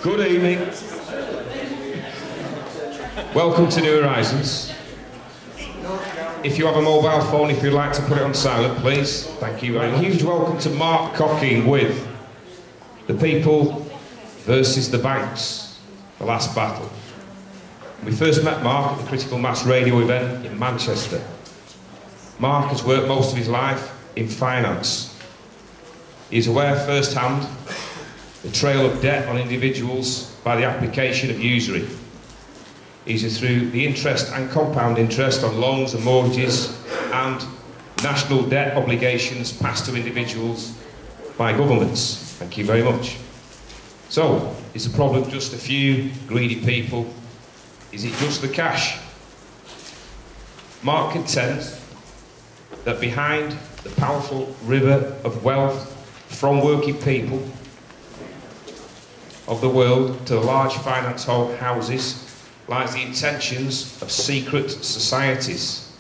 Good evening. Welcome to New Horizons. If you have a mobile phone, if you'd like to put it on silent, please. Thank you. And a huge welcome to Mark Cocking with The People versus the Banks, the last battle. We first met Mark at the Critical Mass Radio event in Manchester. Mark has worked most of his life in finance. He is aware firsthand the trail of debt on individuals by the application of usury. Either through the interest and compound interest on loans and mortgages and national debt obligations passed to individuals by governments. Thank you very much. So, is the problem just a few greedy people? Is it just the cash? Mark contends that behind the powerful river of wealth from working people of the world to the large finance houses lies the intentions of secret societies.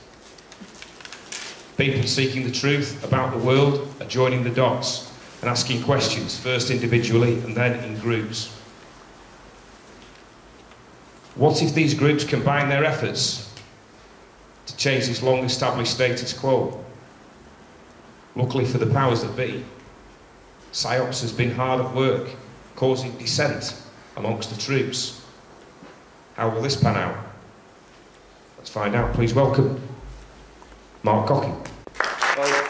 People seeking the truth about the world are joining the dots and asking questions, first individually and then in groups. What if these groups combine their efforts to change this long-established status quo? Luckily for the powers that be, PSYOPs has been hard at work, causing dissent amongst the troops. How will this pan out? Let's find out. Please welcome Mark Cocking. Well,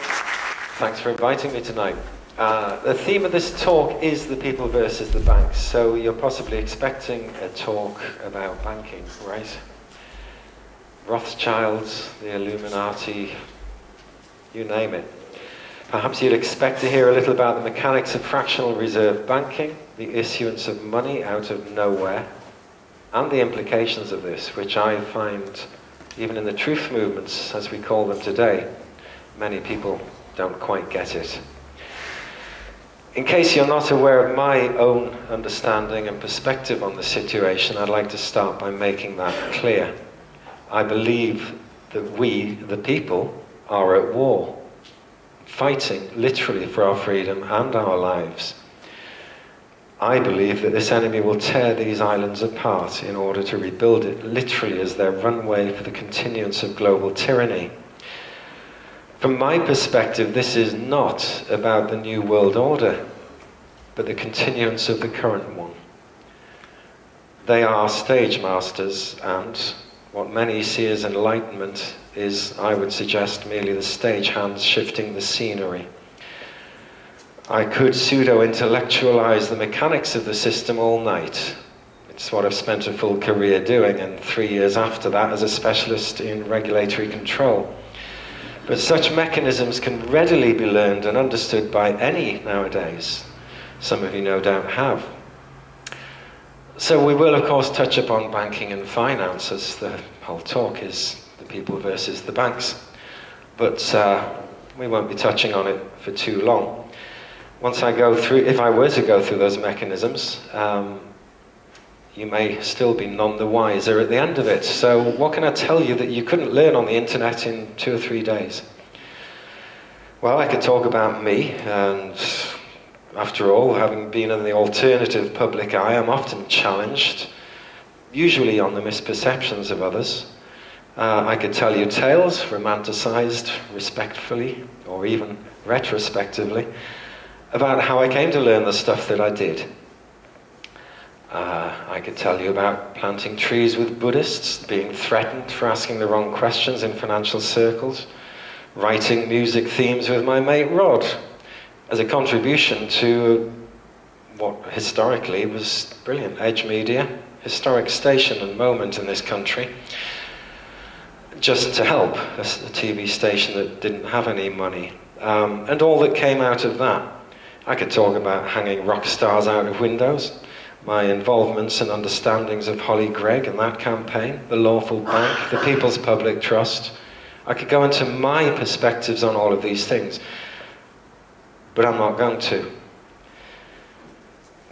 thanks for inviting me tonight. The theme of this talk is the people versus the banks, so you're possibly expecting a talk about banking, right? Rothschilds, the Illuminati, you name it. Perhaps you'd expect to hear a little about the mechanics of fractional reserve banking, the issuance of money out of nowhere, and the implications of this, which I find, even in the truth movements, as we call them today, many people don't quite get it. In case you're not aware of my own understanding and perspective on the situation, I'd like to start by making that clear. I believe that we, the people, are at war, fighting literally for our freedom and our lives. I believe that this enemy will tear these islands apart in order to rebuild it literally as their runway for the continuance of global tyranny. From my perspective, this is not about the new world order, but the continuance of the current one. They are stage masters, and what many see as enlightenment is, I would suggest, merely the stagehands shifting the scenery. I could pseudo-intellectualize the mechanics of the system all night. It's what I've spent a full career doing, and 3 years after that as a specialist in regulatory control. But such mechanisms can readily be learned and understood by any nowadays. Some of you no doubt have. So we will of course touch upon banking and finance, as the whole talk is the people versus the banks. But we won't be touching on it for too long. Once I go through, if I were to go through those mechanisms, you may still be none the wiser at the end of it. So what can I tell you that you couldn't learn on the internet in 2 or 3 days? Well, I could talk about me, and after all, having been in the alternative public eye, I'm often challenged, usually on the misperceptions of others. I could tell you tales, romanticized respectfully, or even retrospectively, about how I came to learn the stuff that I did. I could tell you about planting trees with Buddhists, being threatened for asking the wrong questions in financial circles, writing music themes with my mate Rod, as a contribution to what historically was brilliant Edge Media, historic station and moment in this country, just to help a TV station that didn't have any money, and all that came out of that. I could talk about hanging rock stars out of windows, my involvements and understandings of Holly Gregg and that campaign, the lawful bank, the People's Public Trust. I could go into my perspectives on all of these things, but I'm not going to.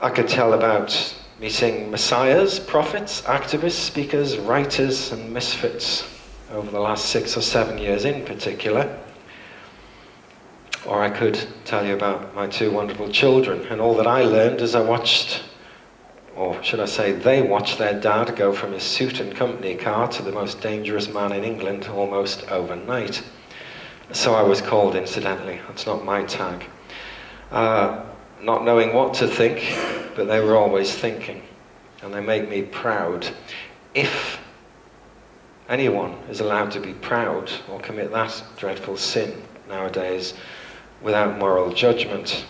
I could tell about meeting messiahs, prophets, activists, speakers, writers, and misfits over the last 6 or 7 years in particular. Or I could tell you about my two wonderful children and all that I learned as I watched, or should I say they watched their dad go from his suit and company car to the most dangerous man in England almost overnight. So I was called, incidentally. That's not my tag. Not knowing what to think, but they were always thinking. And they make me proud. If anyone is allowed to be proud or commit that dreadful sin nowadays without moral judgment.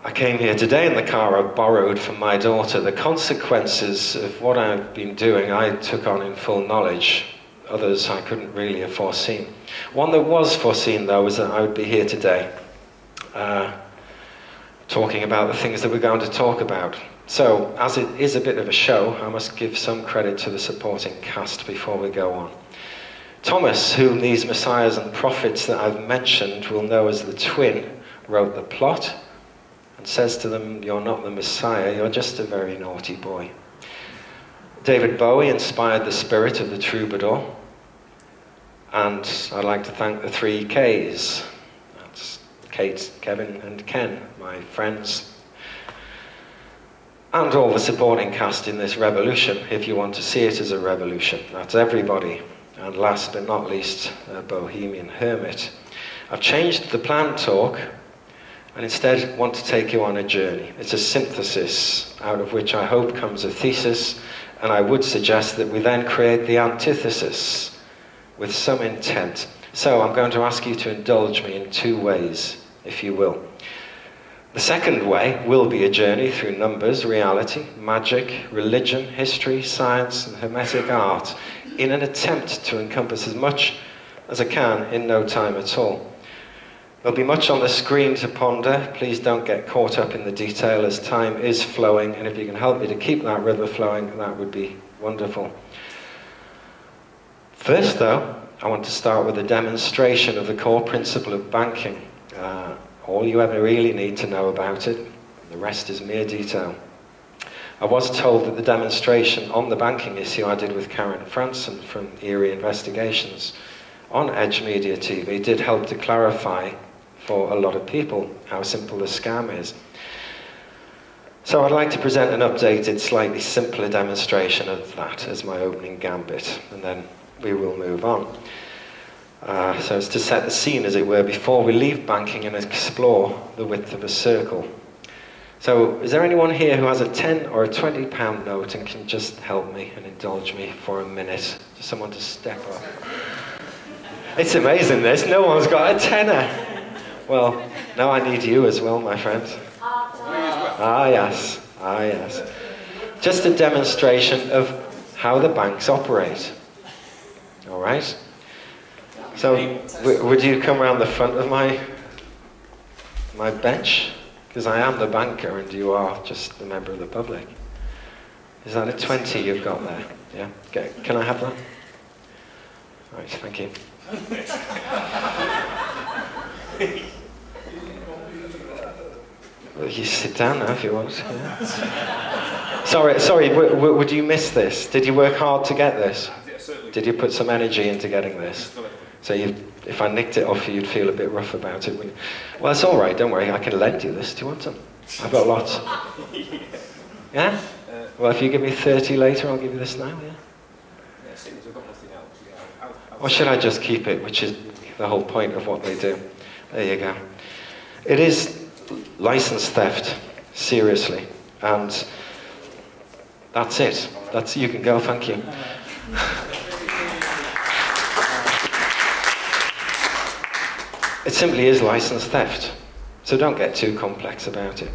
I came here today in the car I borrowed from my daughter. The consequences of what I've been doing I took on in full knowledge. Others I couldn't really have foreseen. One that was foreseen, though, was that I would be here today talking about the things that we're going to talk about. So, as it is a bit of a show, I must give some credit to the supporting cast before we go on. Thomas, whom these messiahs and prophets that I've mentioned will know as the twin, wrote the plot and says to them, "You're not the Messiah, you're just a very naughty boy." David Bowie inspired the spirit of the troubadour, and I'd like to thank the 3 Ks. That's Kate, Kevin and Ken, my friends, and all the supporting cast in this revolution, if you want to see it as a revolution. That's everybody. And last but not least, a bohemian hermit. I've changed the planned talk and instead want to take you on a journey. It's a synthesis out of which I hope comes a thesis, and I would suggest that we then create the antithesis with some intent. So I'm going to ask you to indulge me in 2 ways, if you will. The second way will be a journey through numbers, reality, magic, religion, history, science, and hermetic art, in an attempt to encompass as much as I can in no time at all. There'll be much on the screen to ponder. Please don't get caught up in the detail as time is flowing, and if you can help me to keep that river flowing, that would be wonderful. First, though, I want to start with a demonstration of the core principle of banking. All you ever really need to know about it, the rest is mere detail. I was told that the demonstration on the banking issue I did with Karen Franson from Eerie Investigations on Edge Media TV did help to clarify for a lot of people how simple the scam is. So I'd like to present an updated, slightly simpler demonstration of that as my opening gambit, and then we will move on. So it's to set the scene, as it were, before we leave banking and explore the width of a circle. So, is there anyone here who has a 10 or a 20 pound note and can just help me and indulge me for a minute? Just someone to step up. It's amazing this, no one's got a tenner. Well, now I need you as well, my friend. Ah yes, ah yes. Just a demonstration of how the banks operate. All right? So, would you come around the front of my bench? Because I am the banker and you are just a member of the public. Is that a 20 you've got there? Yeah? Okay. Can I have that? Right, thank you. Well, you sit down now if you want. Yeah. Sorry, would you miss this? Did you work hard to get this? Yeah, certainly. Did you put some energy into getting this? So if I nicked it off you, you'd feel a bit rough about it. Well, it's all right, don't worry. I can lend you this. Do you want some? I've got lots. Yeah? Well, if you give me 30 later, I'll give you this now, yeah? Yeah, seeing as I've got nothing else, yeah. Or should I just keep it, which is the whole point of what they do? There you go. It is license theft, seriously. And that's it. You can go, thank you. It simply is license theft, so don't get too complex about it.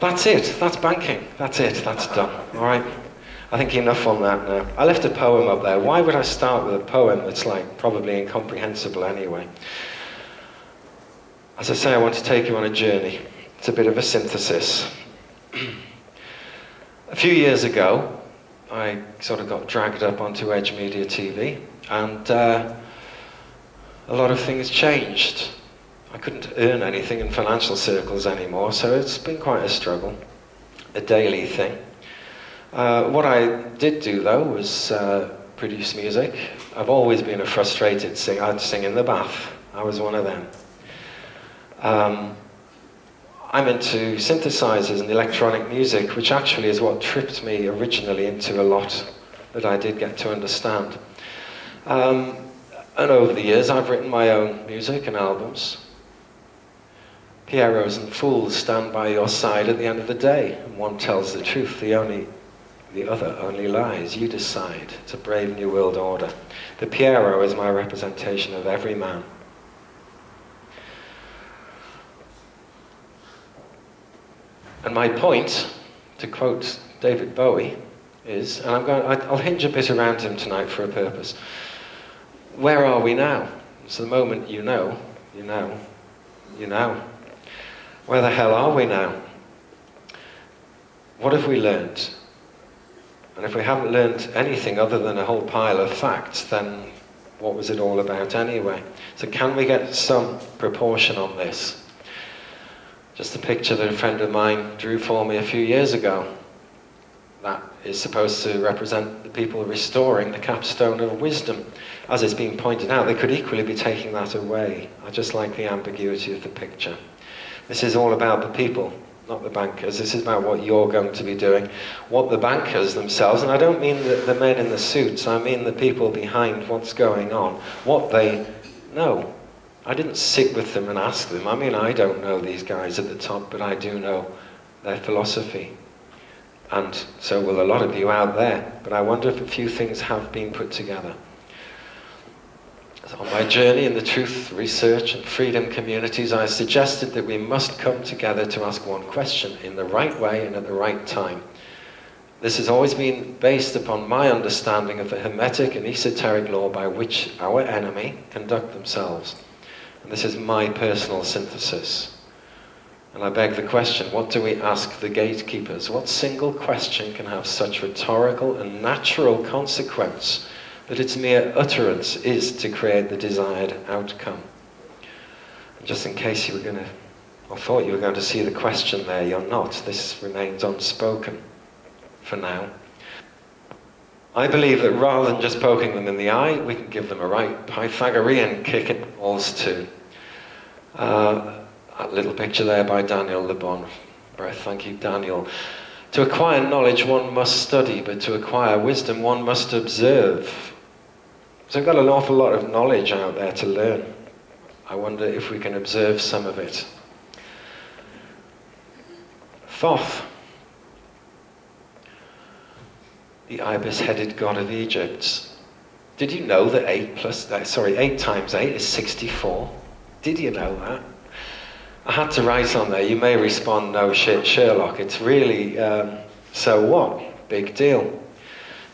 That's it, that's banking, that's it, that's done, all right? I think enough on that now. I left a poem up there. Why would I start with a poem that's like probably incomprehensible anyway? As I say, I want to take you on a journey. It's a bit of a synthesis. A few years ago, I sort of got dragged up onto Edge Media TV, and a lot of things changed. I couldn't earn anything in financial circles anymore, so it's been quite a struggle, a daily thing. What I did do, though, was produce music. I've always been a frustrated singer. I'd sing in the bath. I was one of them. I'm into synthesizers and electronic music, which actually is what tripped me originally into a lot that I did get to understand. And over the years, I've written my own music and albums. Pierrots and fools stand by your side at the end of the day, and one tells the truth, the other only lies. You decide. It's a brave new world order. The Pierrot is my representation of every man. And my point, to quote David Bowie, is, and I'll hinge a bit around him tonight for a purpose. Where are we now? It's the moment you know, you know, you know. Where the hell are we now? What have we learned? And if we haven't learned anything other than a whole pile of facts, then what was it all about anyway? So can we get some proportion on this? Just a picture that a friend of mine drew for me a few years ago. That is supposed to represent the people restoring the capstone of wisdom. As it's been pointed out, they could equally be taking that away. I just like the ambiguity of the picture. This is all about the people, not the bankers. This is about what you're going to be doing, what the bankers themselves, and I don't mean the men in the suits, I mean the people behind what's going on, what they know. I didn't sit with them and ask them. I mean, I don't know these guys at the top, but I do know their philosophy. And so will a lot of you out there. But I wonder if a few things have been put together. On my journey in the truth, research and freedom communities, I suggested that we must come together to ask one question in the right way and at the right time. This has always been based upon my understanding of the hermetic and esoteric law by which our enemy conduct themselves. And this is my personal synthesis. And I beg the question, what do we ask the gatekeepers? What single question can have such rhetorical and natural consequence that its mere utterance is to create the desired outcome? And just in case you were going to, or thought you were going to see the question there, you're not. This remains unspoken for now. I believe that rather than just poking them in the eye, we can give them a right Pythagorean kick in the balls too. That little picture there by Daniel Le Bon Breath. Thank you, Daniel. To acquire knowledge, one must study, but to acquire wisdom, one must observe. So we've got an awful lot of knowledge out there to learn. I wonder if we can observe some of it. Thoth, the ibis-headed god of Egypt. Did you know that 8 times 8 is 64? Did you know that? I had to write on there, you may respond, no shit, Sherlock. It's really, so what? Big deal.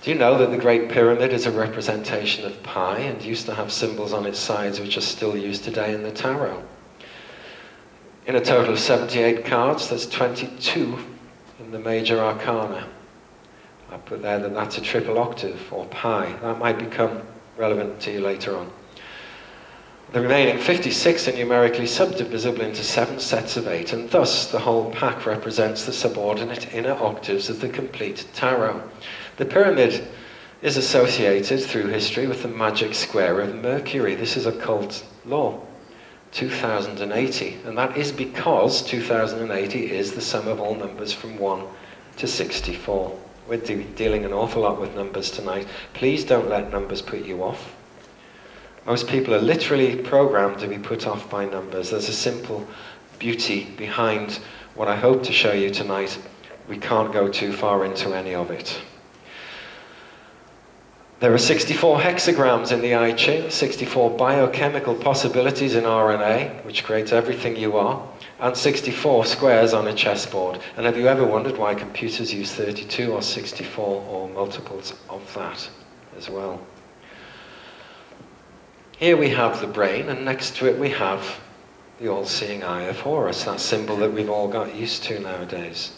Do you know that the Great Pyramid is a representation of pi and used to have symbols on its sides which are still used today in the tarot? In a total of 78 cards, there's 22 in the major arcana. I put there that that's a triple octave, or pi. That might become relevant to you later on. The remaining 56 are numerically subdivisible into 7 sets of 8, and thus the whole pack represents the subordinate inner octaves of the complete tarot. The pyramid is associated through history with the magic square of Mercury. This is occult law, 2080, and that is because 2080 is the sum of all numbers from 1 to 64. We're dealing an awful lot with numbers tonight. Please don't let numbers put you off. Most people are literally programmed to be put off by numbers. There's a simple beauty behind what I hope to show you tonight. We can't go too far into any of it. There are 64 hexagrams in the I Ching, 64 biochemical possibilities in RNA, which creates everything you are, and 64 squares on a chessboard. And have you ever wondered why computers use 32 or 64 or multiples of that as well? Here we have the brain, and next to it we have the all-seeing eye of Horus, that symbol that we've all got used to nowadays.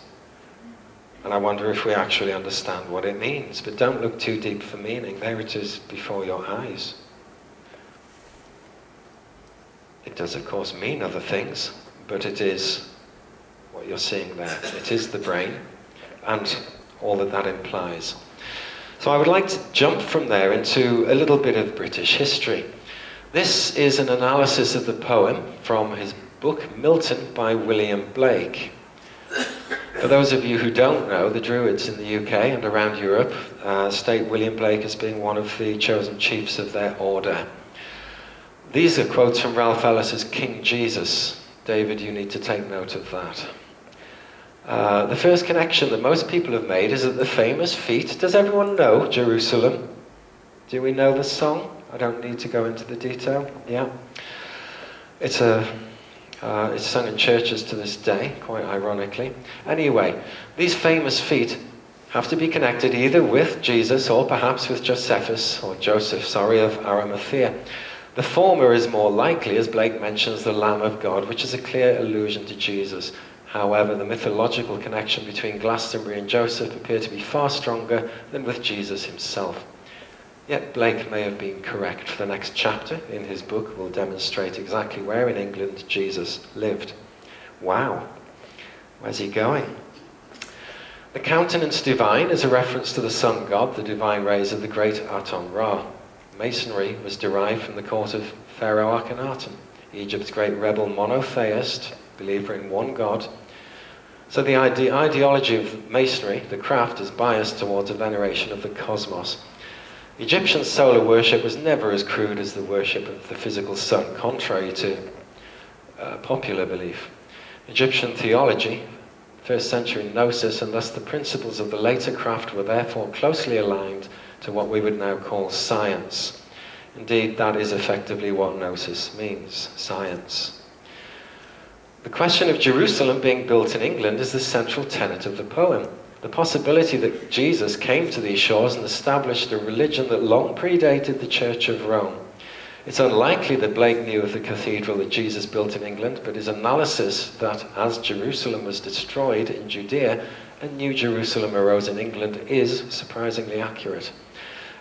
And I wonder if we actually understand what it means. But don't look too deep for meaning. There it is before your eyes. It does, of course, mean other things, but it is what you're seeing there. It is the brain, and all that that implies. So I would like to jump from there into a little bit of British history. This is an analysis of the poem from his book Milton by William Blake. For those of you who don't know, the Druids in the UK and around Europe state William Blake as being one of the chosen chiefs of their order. These are quotes from Ralph Ellis's King Jesus. David, you need to take note of that. The first connection that most people have made is at the famous feat. Does everyone know Jerusalem? Do we know the song? I don't need to go into the detail. Yeah. It's sung in churches to this day, quite ironically. Anyway, these famous feet have to be connected either with Jesus or perhaps with Josephus, or Joseph, sorry, of Arimathea. The former is more likely, as Blake mentions, the Lamb of God, which is a clear allusion to Jesus. However, the mythological connection between Glastonbury and Joseph appear to be far stronger than with Jesus himself. Yet Blake may have been correct. The next chapter in his book will demonstrate exactly where in England Jesus lived. Wow, where's he going? The countenance divine is a reference to the sun god, the divine rays of the great Aton Ra. Masonry was derived from the court of Pharaoh Akhenaten, Egypt's great rebel monotheist, believer in one god. So the ideology of Masonry, the craft, is biased towards a veneration of the cosmos. Egyptian solar worship was never as crude as the worship of the physical sun, contrary to popular belief. Egyptian theology, first century gnosis, and thus the principles of the later craft were therefore closely aligned to what we would now call science. Indeed, that is effectively what gnosis means, science. The question of Jerusalem being built in England is the central tenet of the poem. The possibility that Jesus came to these shores and established a religion that long predated the Church of Rome. It's unlikely that Blake knew of the cathedral that Jesus built in England, but his analysis that as Jerusalem was destroyed in Judea, a new Jerusalem arose in England is surprisingly accurate.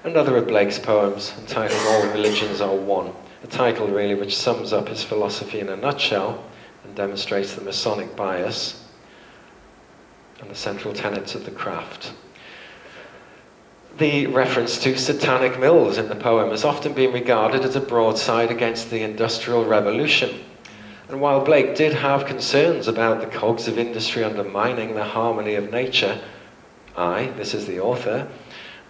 Another of Blake's poems, entitled All Religions Are One, a title really which sums up his philosophy in a nutshell and demonstrates the Masonic bias and the central tenets of the craft. The reference to satanic mills in the poem has often been regarded as a broadside against the Industrial Revolution. And while Blake did have concerns about the cogs of industry undermining the harmony of nature, this is the author,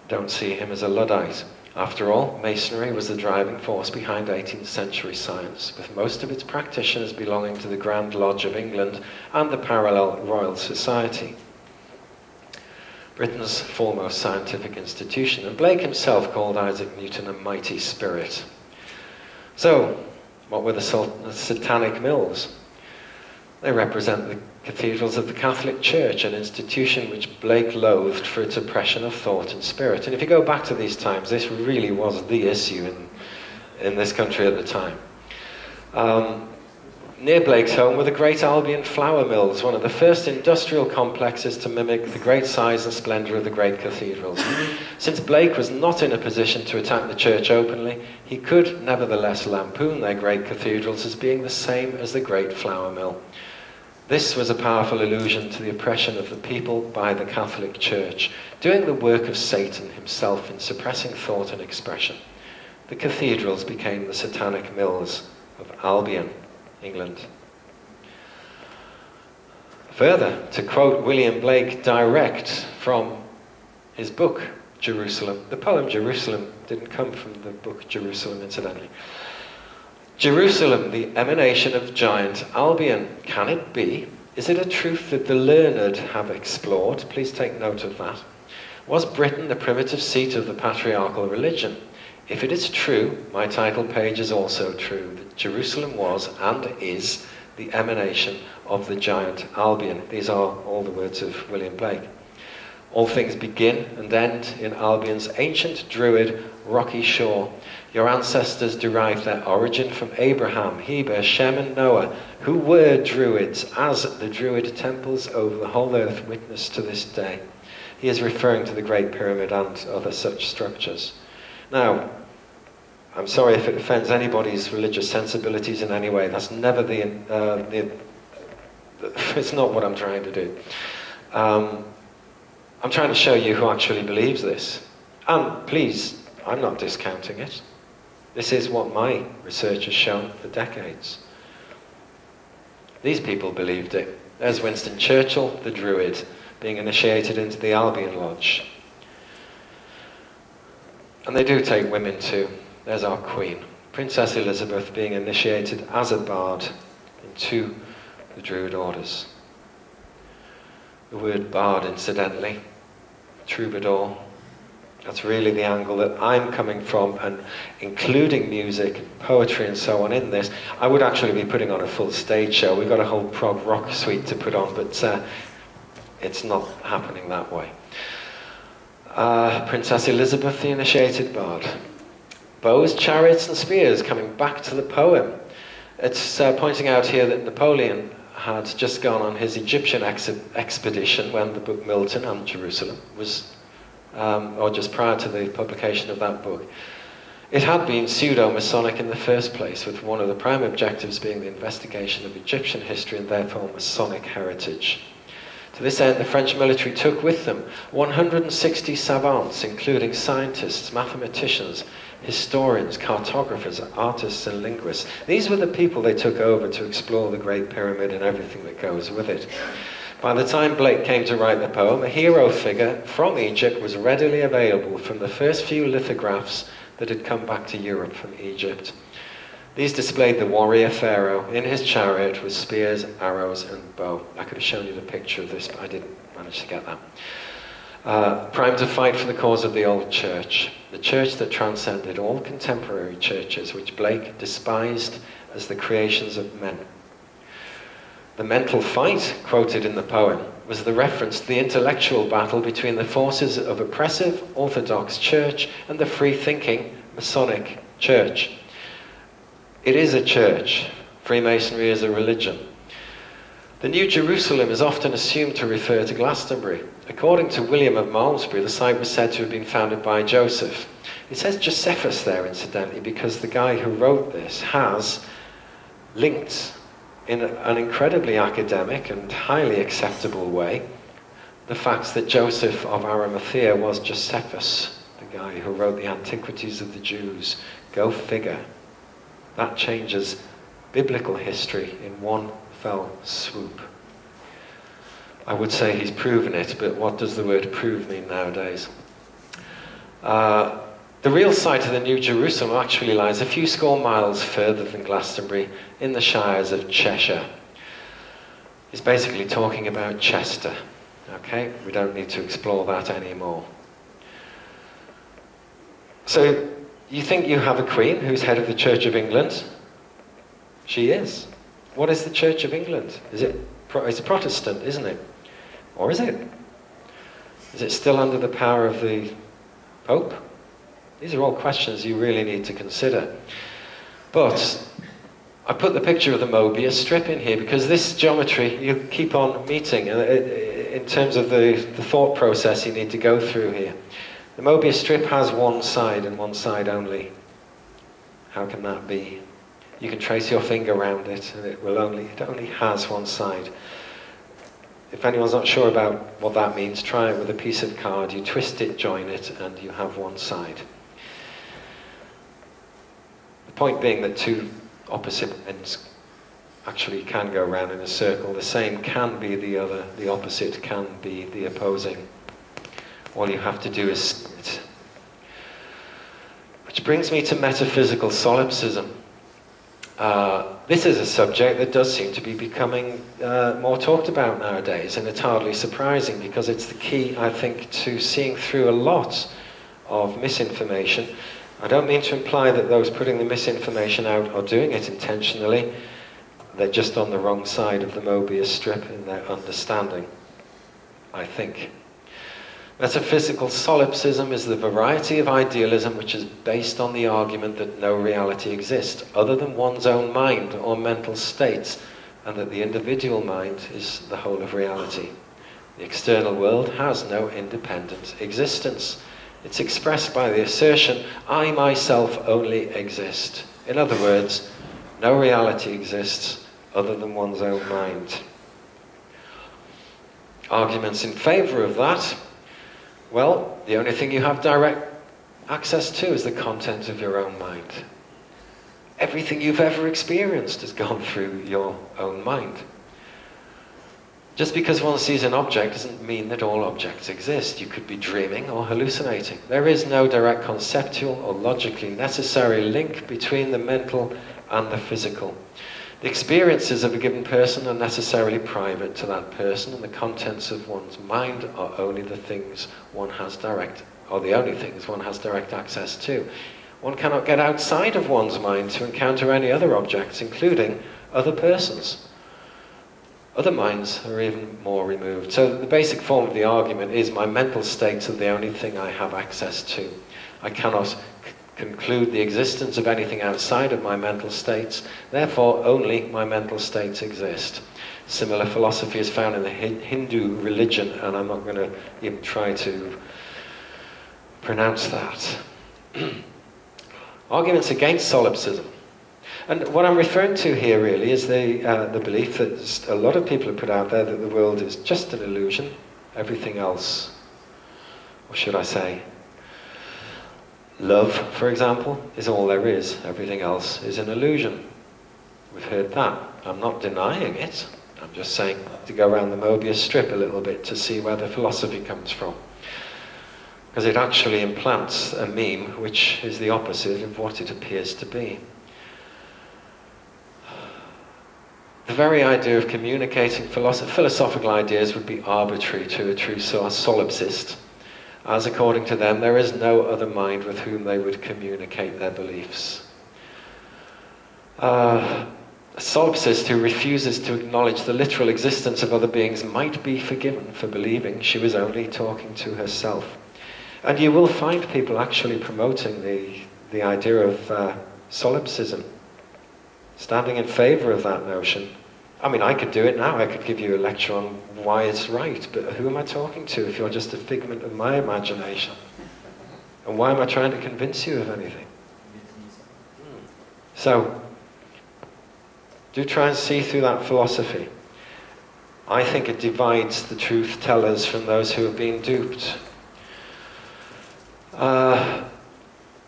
don't see him as a Luddite. After all, Masonry was the driving force behind 18th century science, with most of its practitioners belonging to the Grand Lodge of England and the parallel Royal Society, Britain's foremost scientific institution, and Blake himself called Isaac Newton a mighty spirit. So, what were the satanic mills? They represent the cathedrals of the Catholic Church, an institution which Blake loathed for its oppression of thought and spirit. And if you go back to these times, this really was the issue in this country at the time. Near Blake's home were the Great Albion Flour Mills, one of the first industrial complexes to mimic the great size and splendour of the great cathedrals. Since Blake was not in a position to attack the church openly, he could nevertheless lampoon their great cathedrals as being the same as the great flour mill. This was a powerful allusion to the oppression of the people by the Catholic Church, doing the work of Satan himself in suppressing thought and expression. The cathedrals became the satanic mills of Albion, England. Further, to quote William Blake direct from his book, Jerusalem. The poem Jerusalem didn't come from the book Jerusalem, incidentally. Jerusalem, the emanation of giant Albion. Can it be? Is it a truth that the learned have explored? Please take note of that. Was Britain the primitive seat of the patriarchal religion? If it is true, my title page is also true, that Jerusalem was and is the emanation of the giant Albion. These are all the words of William Blake. All things begin and end in Albion's ancient Druid rocky shore. Your ancestors derived their origin from Abraham, Heber, Shem, and Noah, who were Druids, as the Druid temples over the whole earth witness to this day. He is referring to the Great Pyramid and other such structures. Now, I'm sorry if it offends anybody's religious sensibilities in any way. That's never it's not what I'm trying to do. I'm trying to show you who actually believes this. And please, I'm not discounting it. This is what my research has shown for decades. These people believed it. There's Winston Churchill, the Druid, being initiated into the Albion Lodge. And they do take women too. There's our Queen, Princess Elizabeth, being initiated as a bard into the Druid orders. The word bard, incidentally, troubadour, that's really the angle that I'm coming from, and including music, poetry and so on in this. I would actually be putting on a full stage show. We've got a whole prog rock suite to put on, but it's not happening that way. Princess Elizabeth, the initiated bard. Bows, chariots and spears, coming back to the poem. It's pointing out here that Napoleon had just gone on his Egyptian expedition when the book Milton and Jerusalem was or just prior to the publication of that book. It had been pseudo-Masonic in the first place, with one of the prime objectives being the investigation of Egyptian history and therefore Masonic heritage. To this end, the French military took with them 160 savants, including scientists, mathematicians, historians, cartographers, artists and linguists. These were the people they took over to explore the Great Pyramid and everything that goes with it. By the time Blake came to write the poem, a hero figure from Egypt was readily available from the first few lithographs that had come back to Europe from Egypt. These displayed the warrior pharaoh in his chariot with spears, arrows and bow. I could have shown you the picture of this, but I didn't manage to get that. Primed to fight for the cause of the old church, the church that transcended all contemporary churches, which Blake despised as the creations of men. The mental fight, quoted in the poem, was the reference to the intellectual battle between the forces of oppressive Orthodox Church and the free-thinking Masonic Church. It is a church. Freemasonry is a religion. The New Jerusalem is often assumed to refer to Glastonbury. According to William of Malmesbury, the site was said to have been founded by Joseph. It says Josephus there, incidentally, because the guy who wrote this has linked in an incredibly academic and highly acceptable way the fact that Joseph of Arimathea was Josephus, the guy who wrote the Antiquities of the Jews. Go figure. That changes biblical history in one fell swoop. I would say he's proven it, but what does the word prove mean nowadays? The real site of the New Jerusalem actually lies a few score miles further than Glastonbury in the shires of Cheshire. He's basically talking about Chester. Okay, we don't need to explore that anymore. So, you think you have a queen who's head of the Church of England? She is. What is the Church of England? It's Protestant, isn't it? Or is it? Is it still under the power of the Pope? These are all questions you really need to consider. But I put the picture of the Mobius strip in here because this geometry you keep on meeting in terms of the thought process you need to go through here. The Mobius strip has one side and one side only. How can that be? You can trace your finger around it and it only has one side. If anyone's not sure about what that means, try it with a piece of card. You twist it, join it, and you have one side. The point being that two opposite ends actually can go round in a circle. The same can be the other. The opposite can be the opposing. All you have to do is see it. Which brings me to metaphysical solipsism. This is a subject that does seem to be becoming more talked about nowadays, and it's hardly surprising because it's the key, I think, to seeing through a lot of misinformation. I don't mean to imply that those putting the misinformation out are doing it intentionally. They're just on the wrong side of the Mobius strip in their understanding, I think. Metaphysical solipsism is the variety of idealism which is based on the argument that no reality exists other than one's own mind or mental states, and that the individual mind is the whole of reality. The external world has no independent existence. It's expressed by the assertion, I myself only exist. In other words, no reality exists other than one's own mind. Arguments in favour of that, well, the only thing you have direct Access to is the content of your own mind. Everything you've ever experienced has gone through your own mind. Just because one sees an object doesn't mean that all objects exist. You could be dreaming or hallucinating. There is no direct conceptual or logically necessary link between the mental and the physical. The experiences of a given person are necessarily private to that person, and the contents of one's mind are only the things one has direct, or the only things one has direct access to. One cannot get outside of one's mind to encounter any other objects, including other persons. Other minds are even more removed. So the basic form of the argument is my mental states are the only thing I have access to. I cannot conclude the existence of anything outside of my mental states. Therefore, only my mental states exist. Similar philosophy is found in the Hindu religion, and I'm not going to even try to pronounce that. Arguments against solipsism. And what I'm referring to here really is the belief that a lot of people have put out there that the world is just an illusion. Everything else, or should I say, love, for example, is all there is. Everything else is an illusion. We've heard that. I'm not denying it. I'm just saying to go around the Mobius strip a little bit to see where the philosophy comes from. Because it actually implants a meme which is the opposite of what it appears to be. The very idea of communicating philosophical ideas would be arbitrary to a true solipsist, as according to them, there is no other mind with whom they would communicate their beliefs. A solipsist who refuses to acknowledge the literal existence of other beings might be forgiven for believing she was only talking to herself. And you will find people actually promoting the idea of solipsism, standing in favour of that notion. I mean, I could do it now. I could give you a lecture on why it's right, but who am I talking to if you're just a figment of my imagination? And why am I trying to convince you of anything? So, do try and see through that philosophy. I think it divides the truth tellers from those who have been duped.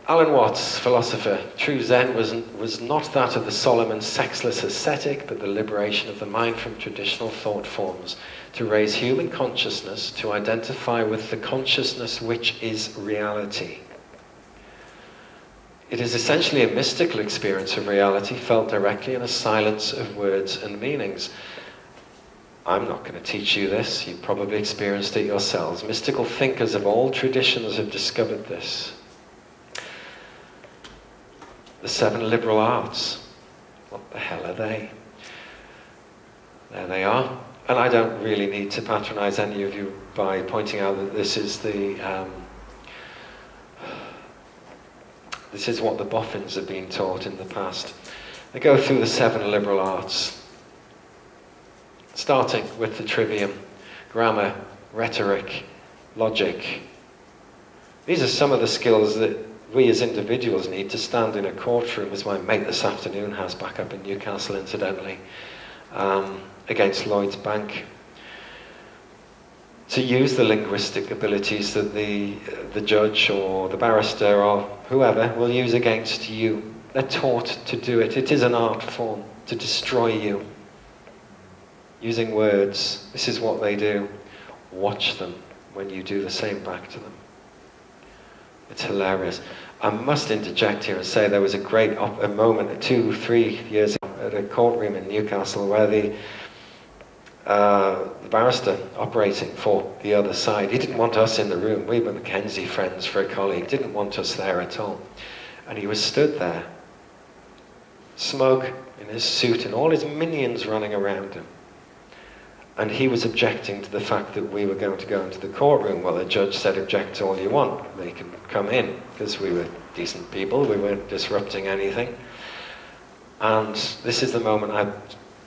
Alan Watts, philosopher, true Zen was not that of the solemn and sexless ascetic, but the liberation of the mind from traditional thought forms, to raise human consciousness to identify with the consciousness which is reality. It is essentially a mystical experience of reality felt directly in a silence of words and meanings. I'm not going to teach you this, you've probably experienced it yourselves. Mystical thinkers of all traditions have discovered this. The 7 liberal arts, what the hell are they? There they are. And I don't really need to patronize any of you by pointing out that this is this is what the boffins have been taught in the past. They go through the 7 liberal arts, starting with the trivium, grammar, rhetoric, logic. These are some of the skills that we as individuals need to stand in a courtroom, as my mate this afternoon has back up in Newcastle, incidentally, against Lloyd's Bank. To use the linguistic abilities that the judge or the barrister or whoever will use against you. They're taught to do it. It is an art form to destroy you. Using words, this is what they do. Watch them when you do the same back to them. It's hilarious. I must interject here and say there was a great a moment 2-3 years ago at a courtroom in Newcastle where the barrister operating for the other side, he didn't want us in the room. We were Mackenzie friends for a colleague, didn't want us there at all. And he was stood there, smug in his suit and all his minions running around him. And he was objecting to the fact that we were going to go into the courtroom. Well, the judge said, object all you want. They can come in, because we were decent people. We weren't disrupting anything. And this is the moment I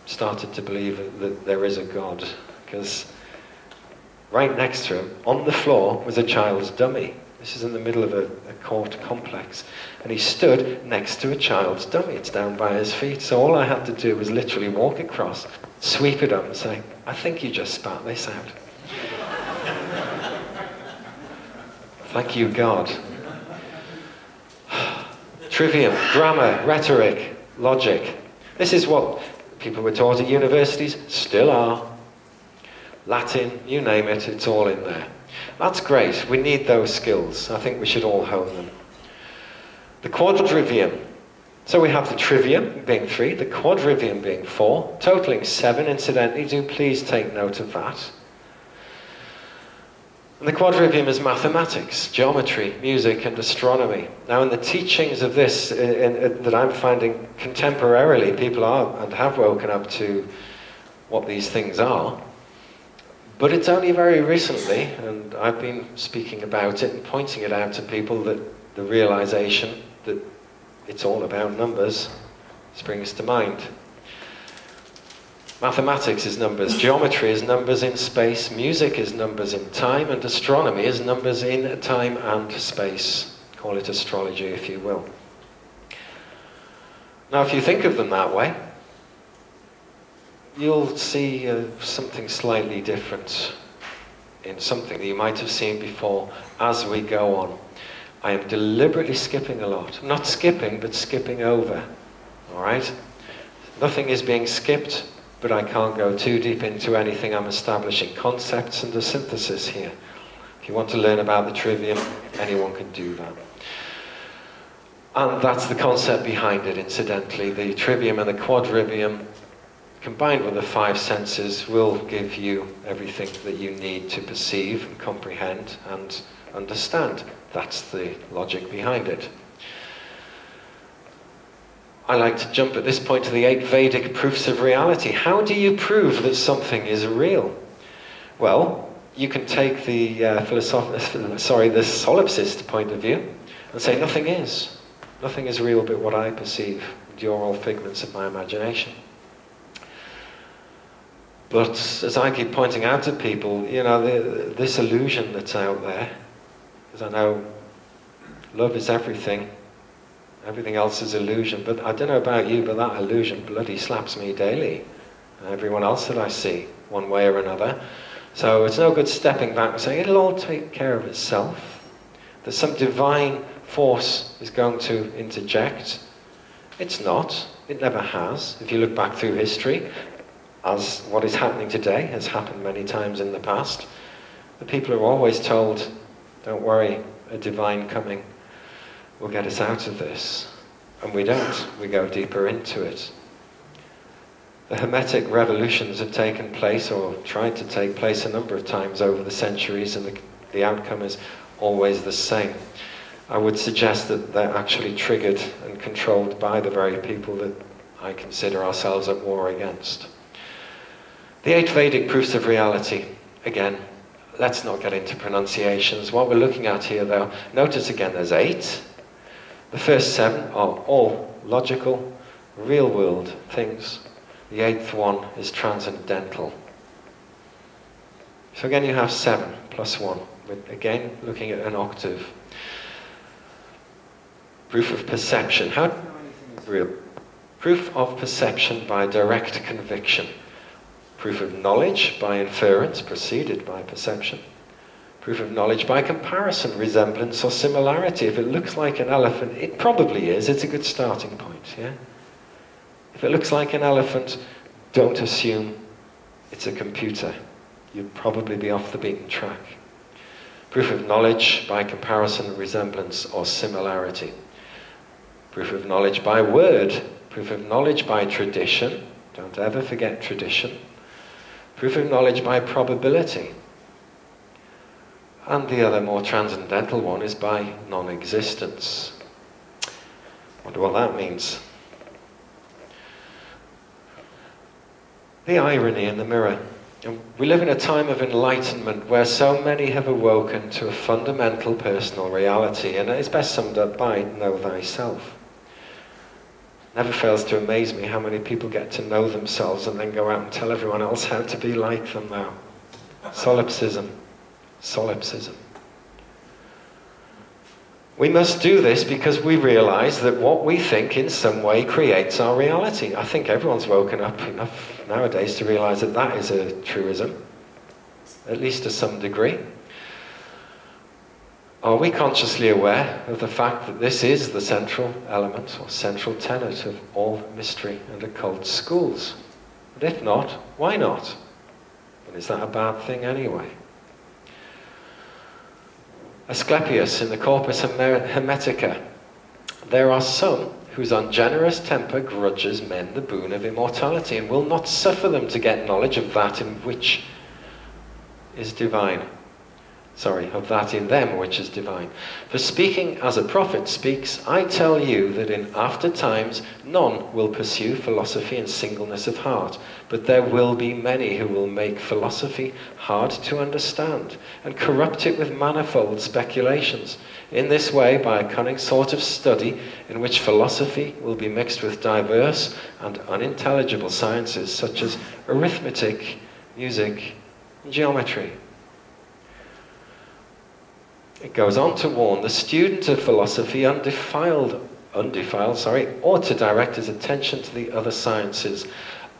started to believe that there is a God. Because right next to him, on the floor, was a child's dummy. This is in the middle of a court complex. And he stood next to a child's dummy. It's down by his feet. So all I had to do was literally walk across, sweep it up and say, I think you just spat this out. Thank you, God. Trivium, grammar, rhetoric, logic. This is what people were taught at universities, still are. Latin, you name it, it's all in there. That's great. We need those skills. I think we should all hone them. The quadrivium. So we have the trivium being 3, the quadrivium being 4, totaling 7, incidentally. Do please take note of that. And the quadrivium is mathematics, geometry, music, and astronomy. Now, in the teachings of this that I'm finding contemporarily, people are and have woken up to what these things are. But it's only very recently, and I've been speaking about it and pointing it out to people, that the realization that it's all about numbers springs to mind. Mathematics is numbers, geometry is numbers in space, music is numbers in time, and astronomy is numbers in time and space. Call it astrology if you will. Now, if you think of them that way, you'll see something slightly different in something that you might have seen before as we go on. I am deliberately skipping a lot. Not skipping, but skipping over. All right? Nothing is being skipped, but I can't go too deep into anything. I'm establishing concepts and a synthesis here. If you want to learn about the trivium, anyone can do that. And that's the concept behind it, incidentally. The trivium and the quadrivium, combined with the 5 senses, will give you everything that you need to perceive and comprehend and understand. That's the logic behind it. I like to jump at this point to the 8 Vedic proofs of reality. How do you prove that something is real? Well, you can take the the solipsist point of view and say nothing is. Nothing is real but what I perceive. And you're all figments of my imagination. But as I keep pointing out to people, you know, this illusion that's out there, because I know love is everything. Everything else is illusion. But I don't know about you, but that illusion bloody slaps me daily. And everyone else that I see, one way or another. So it's no good stepping back and saying, it'll all take care of itself. That some divine force is going to interject. It's not. It never has. If you look back through history, as what is happening today has happened many times in the past, the people are always told, don't worry, a divine coming will get us out of this. And we don't. We go deeper into it. The Hermetic revolutions have taken place, or tried to take place, a number of times over the centuries, and the outcome is always the same. I would suggest that they're actually triggered and controlled by the very people that I consider ourselves at war against. The 8 Vedic proofs of reality. Again, let's not get into pronunciations. What we're looking at here, though, notice again there's 8. The first 7 are all logical, real-world things. The 8th one is transcendental. So again, you have 7 plus 1. We're again looking at an octave. Proof of perception. How do you know anything is real? Proof of perception by direct conviction. Proof of knowledge by inference, preceded by perception. Proof of knowledge by comparison, resemblance, or similarity. If it looks like an elephant, it probably is. It's a good starting point, yeah? If it looks like an elephant, don't assume it's a computer. You'd probably be off the beaten track. Proof of knowledge by comparison, resemblance, or similarity. Proof of knowledge by word. Proof of knowledge by tradition. Don't ever forget tradition. Proof of knowledge by probability. And the other more transcendental one is by non-existence. Wonder what that means. The irony in the mirror. We live in a time of enlightenment where so many have awoken to a fundamental personal reality, and it's best summed up by know thyself. Never fails to amaze me how many people get to know themselves and then go out and tell everyone else how to be like them now. Solipsism. Solipsism. We must do this because we realize that what we think in some way creates our reality. I think everyone's woken up enough nowadays to realize that that is a truism, at least to some degree. Are we consciously aware of the fact that this is the central element or central tenet of all mystery and occult schools? And if not, why not? And is that a bad thing anyway? Asclepius in the Corpus Hermetica. There are some whose ungenerous temper grudges men the boon of immortality and will not suffer them to get knowledge of that in which is divine. Of that in them which is divine. For speaking as a prophet speaks, I tell you that in after times none will pursue philosophy in singleness of heart, but there will be many who will make philosophy hard to understand, and corrupt it with manifold speculations. In this way, by a cunning sort of study, in which philosophy will be mixed with diverse and unintelligible sciences, such as arithmetic, music, and geometry. It goes on to warn the student of philosophy undefiled, ought to direct his attention to the other sciences,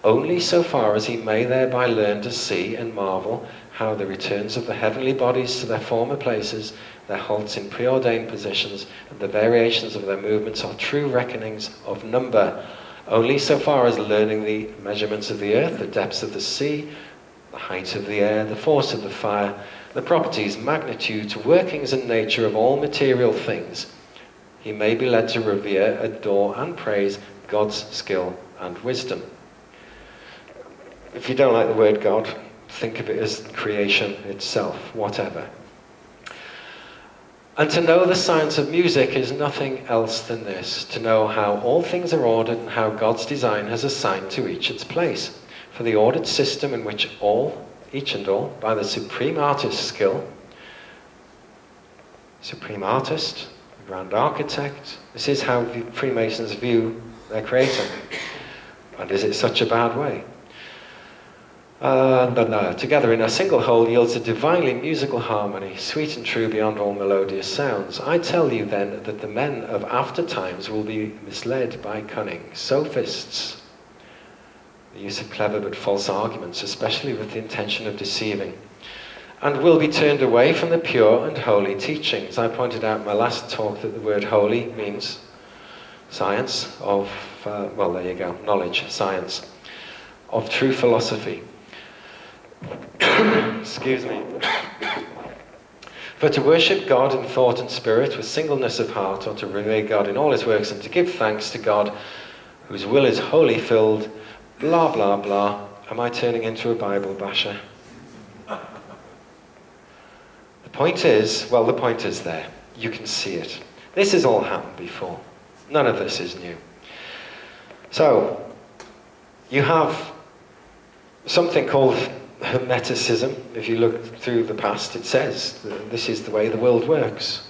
only so far as he may thereby learn to see and marvel how the returns of the heavenly bodies to their former places, their halts in preordained positions, and the variations of their movements are true reckonings of number, only so far as learning the measurements of the earth, the depths of the sea, the height of the air, the force of the fire, the properties, magnitudes, workings and nature of all material things, he may be led to revere, adore and praise God's skill and wisdom. If you don't like the word God, think of it as creation itself, whatever. And to know the science of music is nothing else than this, to know how all things are ordered and how God's design has assigned to each its place. For the ordered system in which each and all, by the supreme artist's skill, supreme artist, the grand architect, this is how the Freemasons view their creator. And is it such a bad way? Together in a single whole yields a divinely musical harmony, sweet and true beyond all melodious sounds. I tell you then that the men of after times will be misled by cunning sophists, the use of clever but false arguments, especially with the intention of deceiving, and will be turned away from the pure and holy teachings. I pointed out in my last talk that the word holy means science of, knowledge, science of true philosophy. Excuse me. For to worship God in thought and spirit with singleness of heart, or to revere God in all his works, and to give thanks to God whose will is wholly filled, blah, blah, blah. Am I turning into a Bible basher? The point is there. You can see it. This has all happened before. None of this is new. So, you have something called Hermeticism. If you look through the past, it says that this is the way the world works.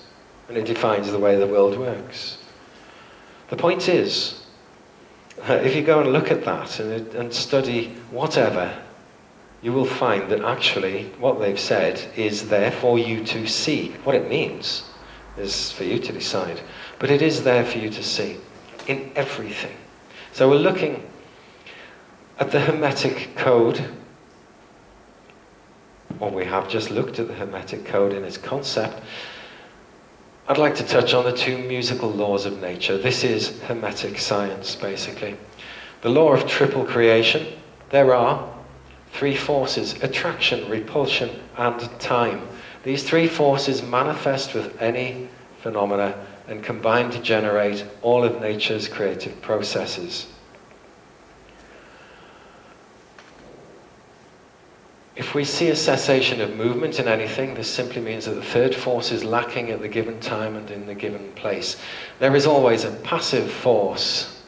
And it defines the way the world works. The point is, if you go and look at that and study whatever, you will find that actually what they've said is there for you to see. What it means is for you to decide. But it is there for you to see in everything. So we're looking at the Hermetic Code, or we have just looked at the Hermetic Code in its concept. I'd like to touch on the two musical laws of nature. This is Hermetic science, basically. The law of triple creation. There are three forces: attraction, repulsion, and time. These three forces manifest with any phenomena and combine to generate all of nature's creative processes. If we see a cessation of movement in anything, this simply means that the third force is lacking at the given time and in the given place. There is always a passive force,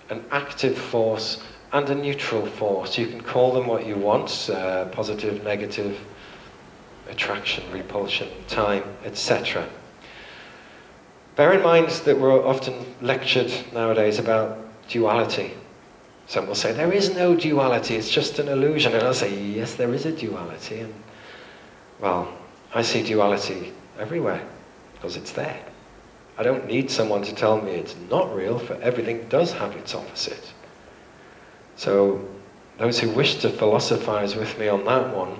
an active force, and a neutral force. You can call them what you want, positive, negative, attraction, repulsion, time, etc. Bear in mind that we're often lectured nowadays about duality. Some will say, there is no duality, it's just an illusion. And I'll say, yes, there is a duality. And, well, I see duality everywhere, because it's there. I don't need someone to tell me it's not real, for everything does have its opposite. So, those who wish to philosophize with me on that one,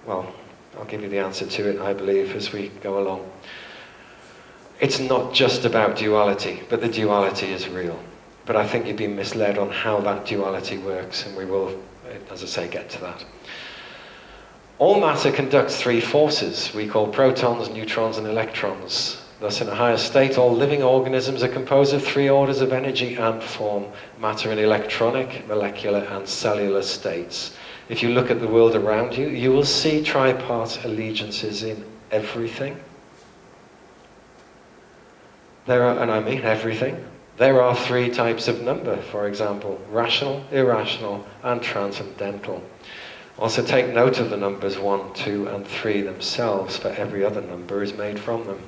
well, I'll give you the answer to it, I believe, as we go along. It's not just about duality, but the duality is real. But I think you've been misled on how that duality works, and we will, as I say, get to that. All matter conducts three forces we call protons, neutrons, and electrons. Thus, in a higher state, all living organisms are composed of three orders of energy and form: matter in electronic, molecular, and cellular states. If you look at the world around you, you will see tripart allegiances in everything. There are, and I mean everything, there are three types of number, for example: rational, irrational, and transcendental. Also take note of the numbers 1, 2, and 3 themselves, for every other number is made from them.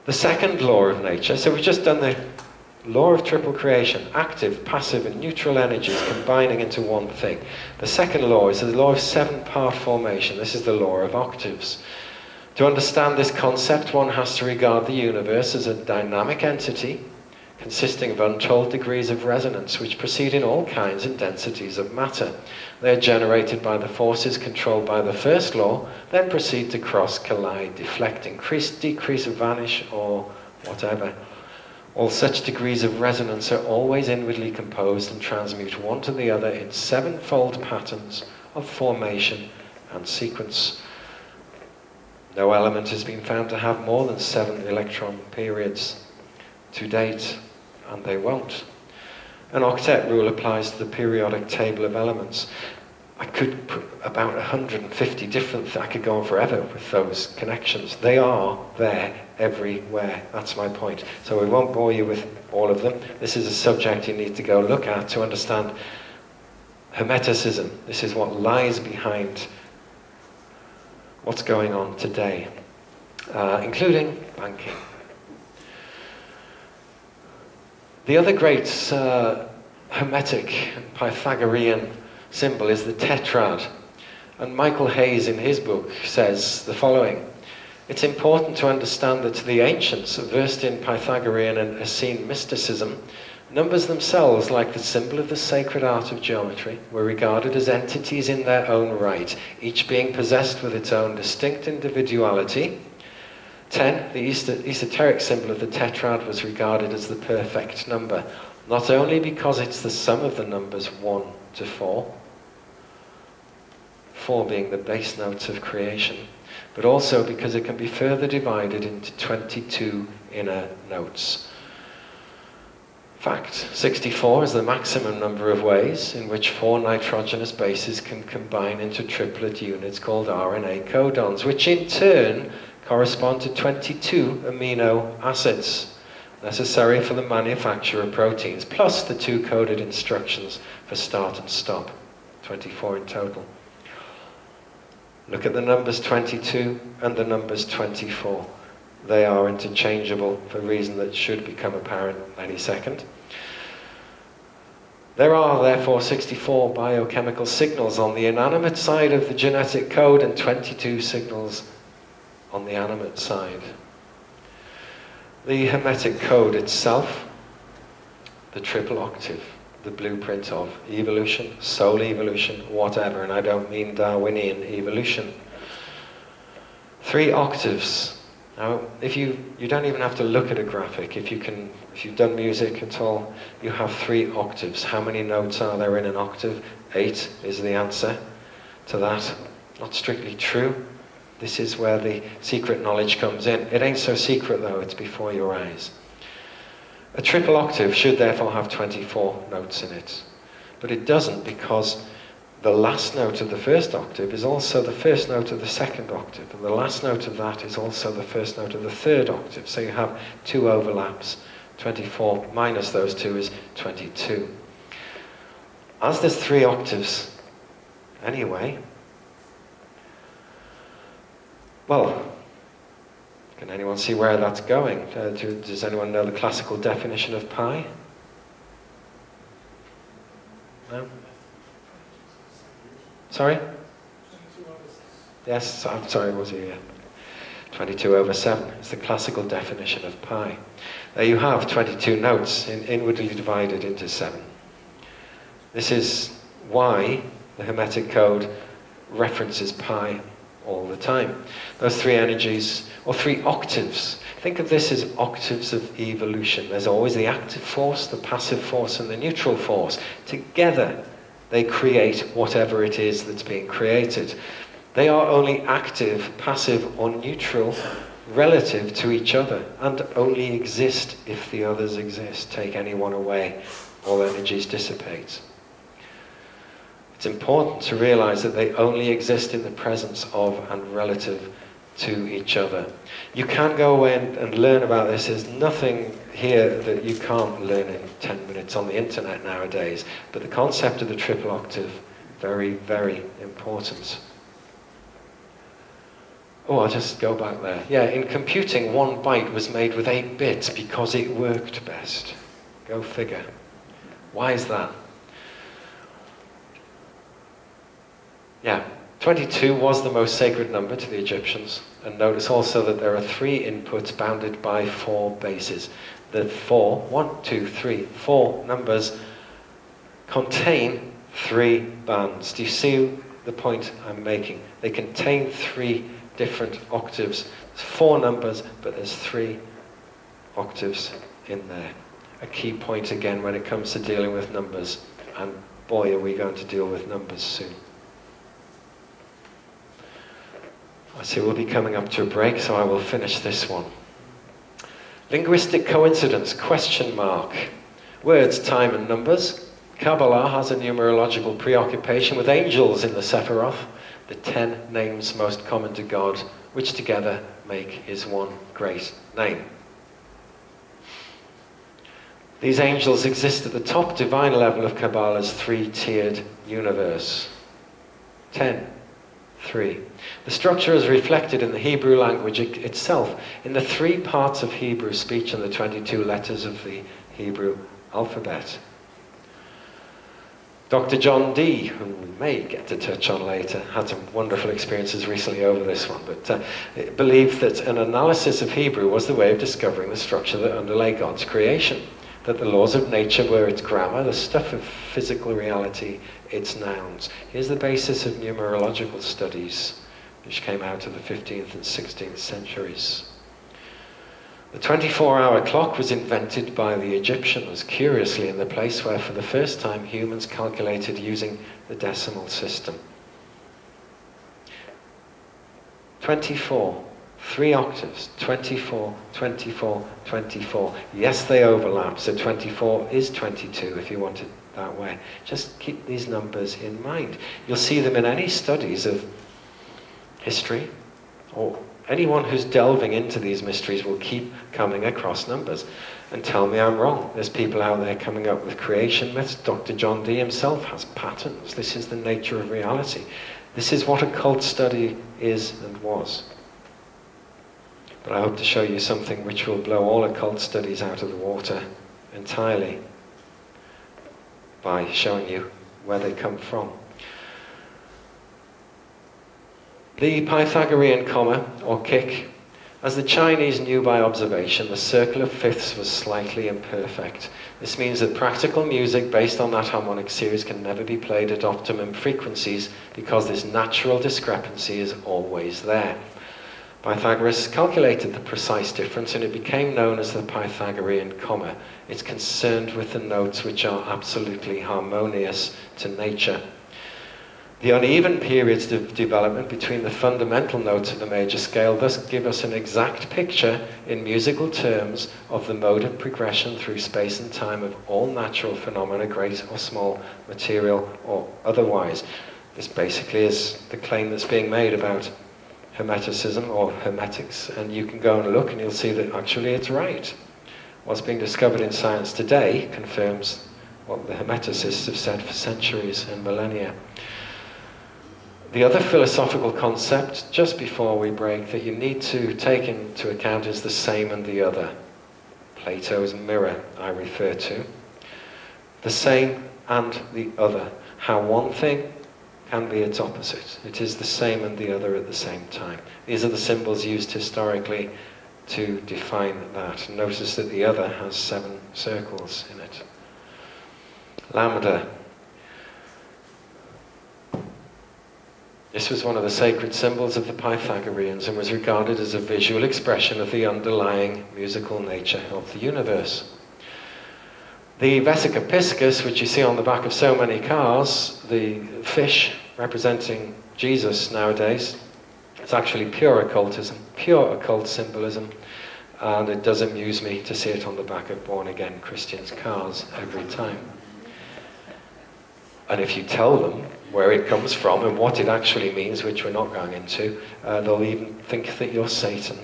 The second law of nature, so we've just done the law of triple creation, active, passive, and neutral energies combining into one thing. The second law is the law of 7-part formation. This is the law of octaves. To understand this concept, one has to regard the universe as a dynamic entity consisting of untold degrees of resonance which proceed in all kinds and densities of matter. They are generated by the forces controlled by the first law, then proceed to cross, collide, deflect, increase, decrease, vanish, or whatever. All such degrees of resonance are always inwardly composed and transmute one to the other in 7-fold patterns of formation and sequence. No element has been found to have more than 7 electron periods to date, and they won't. An octet rule applies to the periodic table of elements. I could put about 150 different, I could go on forever with those connections. They are there everywhere. That's my point. So we won't bore you with all of them. This is a subject you need to go look at to understand Hermeticism. This is what lies behind what's going on today, including banking. The other great Hermetic Pythagorean symbol is the tetrad. And Michael Hayes in his book says the following: it's important to understand that to the ancients, versed in Pythagorean and Essene mysticism, numbers themselves, like the symbol of the sacred art of geometry, were regarded as entities in their own right, each being possessed with its own distinct individuality. 10, the esoteric symbol of the tetrad was regarded as the perfect number, not only because it's the sum of the numbers 1 to 4, 4 being the base notes of creation, but also because it can be further divided into 22 inner notes. Fact, 64 is the maximum number of ways in which 4 nitrogenous bases can combine into triplet units called RNA codons, which in turn correspond to 22 amino acids necessary for the manufacture of proteins, plus the 2 coded instructions for start and stop, 24 in total. Look at the numbers 22 and the numbers 24. They are interchangeable for a reason that should become apparent any second. There are therefore 64 biochemical signals on the inanimate side of the genetic code and 22 signals on the animate side. The Hermetic code itself, the triple octave, the blueprint of evolution, soul evolution, whatever, and I don't mean Darwinian evolution. 3 octaves. Now, if you don't even have to look at a graphic. If you've done music at all, you have 3 octaves. How many notes are there in an octave? 8 is the answer to that. Not strictly true. This is where the secret knowledge comes in. It ain't so secret though, it's before your eyes. A triple octave should therefore have 24 notes in it. But it doesn't, because the last note of the first octave is also the first note of the second octave, and the last note of that is also the first note of the third octave. So you have 2 overlaps. 24 minus those 2 is 22. As there's 3 octaves anyway, well, can anyone see where that's going? Does anyone know the classical definition of pi? No? Sorry? Yes, I'm sorry, was it? Yeah. 22 over 7 is the classical definition of pi. There you have 22 notes inwardly divided into 7. This is why the Hermetic code references pi all the time. Those three energies, or three octaves. Think of this as octaves of evolution. There's always the active force, the passive force, and the neutral force. Together, they create whatever it is that's being created. They are only active, passive, or neutral relative to each other, and only exist if the others exist. Take any one away, all energies dissipate. It's important to realize that they only exist in the presence of and relative to each other. You can go away and learn about this. There's nothing here that you can't learn in 10 minutes on the internet nowadays. But the concept of the triple octave, very, very important. Oh, I'll just go back there. Yeah, in computing, 1 byte was made with 8 bits because it worked best. Go figure. Why is that? Yeah, 22 was the most sacred number to the Egyptians. And notice also that there are 3 inputs bounded by 4 bases. The 4, 1, 2, 3, 4 numbers contain 3 bands. Do you see the point I'm making? They contain 3 different octaves. There's 4 numbers, but there's 3 octaves in there. A key point again when it comes to dealing with numbers. And boy, are we going to deal with numbers soon. I see we'll be coming up to a break, so I will finish this one. Linguistic coincidence, question mark. Words, time and numbers. Kabbalah has a numerological preoccupation with angels in the Sephiroth, the 10 names most common to God, which together make his one great name. These angels exist at the top divine level of Kabbalah's 3-tiered universe. 10. 3. The structure is reflected in the Hebrew language itself, in the 3 parts of Hebrew speech and the 22 letters of the Hebrew alphabet. Dr. John Dee, whom we may get to touch on later, had some wonderful experiences recently over this one, but believed that an analysis of Hebrew was the way of discovering the structure that underlay God's creation, that the laws of nature were its grammar, the stuff of physical reality, its nouns. Here's the basis of numerological studies, which came out of the 15th and 16th centuries. The 24-hour clock was invented by the Egyptians, curiously in the place where for the first time humans calculated using the decimal system. 24, 3 octaves, 24, 24, 24. Yes, they overlap, so 24 is 22 if you want it that way. Just keep these numbers in mind. You'll see them in any studies of history, or anyone who's delving into these mysteries will keep coming across numbers. And tell me I'm wrong. There's people out there coming up with creation myths. Dr. John Dee himself has patterns. This is the nature of reality. This is what occult study is and was. But I hope to show you something which will blow all occult studies out of the water entirely by showing you where they come from. The Pythagorean comma, or kick, as the Chinese knew by observation, the circle of fifths was slightly imperfect. This means that practical music based on that harmonic series can never be played at optimum frequencies because this natural discrepancy is always there. Pythagoras calculated the precise difference and it became known as the Pythagorean comma. It's concerned with the notes which are absolutely harmonious to nature. The uneven periods of development between the fundamental notes of the major scale thus give us an exact picture in musical terms of the mode of progression through space and time of all natural phenomena, great or small, material or otherwise. This basically is the claim that's being made about Hermeticism or Hermetics, and you can go and look and you'll see that actually it's right. What's being discovered in science today confirms what the Hermeticists have said for centuries and millennia. The other philosophical concept, just before we break, that you need to take into account is the same and the other. Plato's mirror, I refer to. The same and the other. How one thing can be its opposite. It is the same and the other at the same time. These are the symbols used historically to define that. Notice that the other has 7 circles in it. Lambda. This was one of the sacred symbols of the Pythagoreans and was regarded as a visual expression of the underlying musical nature of the universe. The vesica piscis, which you see on the back of so many cars, the fish representing Jesus nowadays, it's actually pure occultism, pure occult symbolism, and it does amuse me to see it on the back of born-again Christians' cars every time. And if you tell them where it comes from and what it actually means, which we're not going into, they'll even think that you're Satan.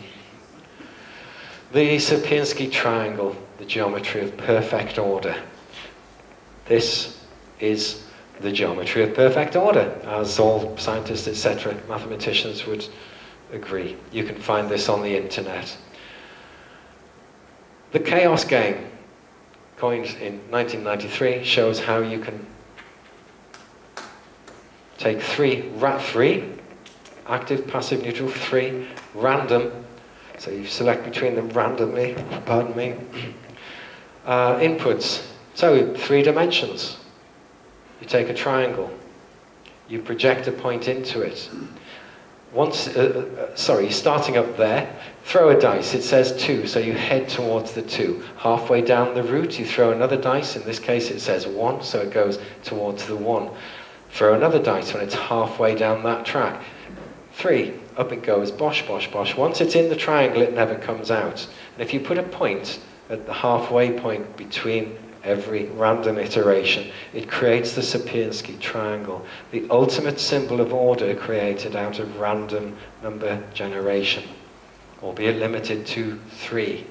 The Sierpinski triangle, the geometry of perfect order. This is the geometry of perfect order, as all scientists, etc., mathematicians would agree. You can find this on the internet. The chaos game, coined in 1993, shows how you can take three, active, passive, neutral, 3, random, so you select between them randomly, pardon me, inputs. So 3 dimensions. You take a triangle, you project a point into it. Once, starting up there, throw a dice, it says 2, so you head towards the 2. Halfway down the route, you throw another dice, in this case it says 1, so it goes towards the 1. Throw another dice when it's halfway down that track. 3, up it goes, bosh, bosh, bosh. Once it's in the triangle, it never comes out. And if you put a point at the halfway point between every random iteration, it creates the Sierpinski triangle, the ultimate symbol of order created out of random number generation, albeit limited to 3.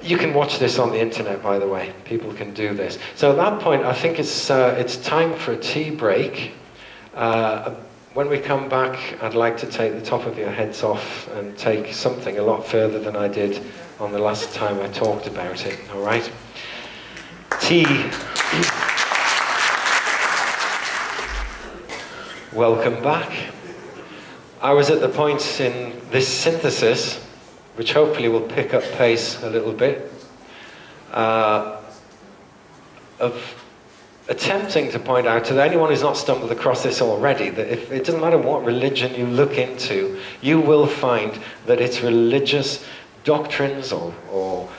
You can watch this on the internet, by the way. People can do this. So at that point, I think it's time for a tea break. When we come back, I'd like to take the top of your heads off and take something a lot further than I did on the last time I talked about it, all right? Tea. Welcome back. I was at the point in this synthesis, which hopefully will pick up pace a little bit, of attempting to point out to anyone who's not stumbled across this already that if it doesn't matter what religion you look into, you will find that its religious doctrines or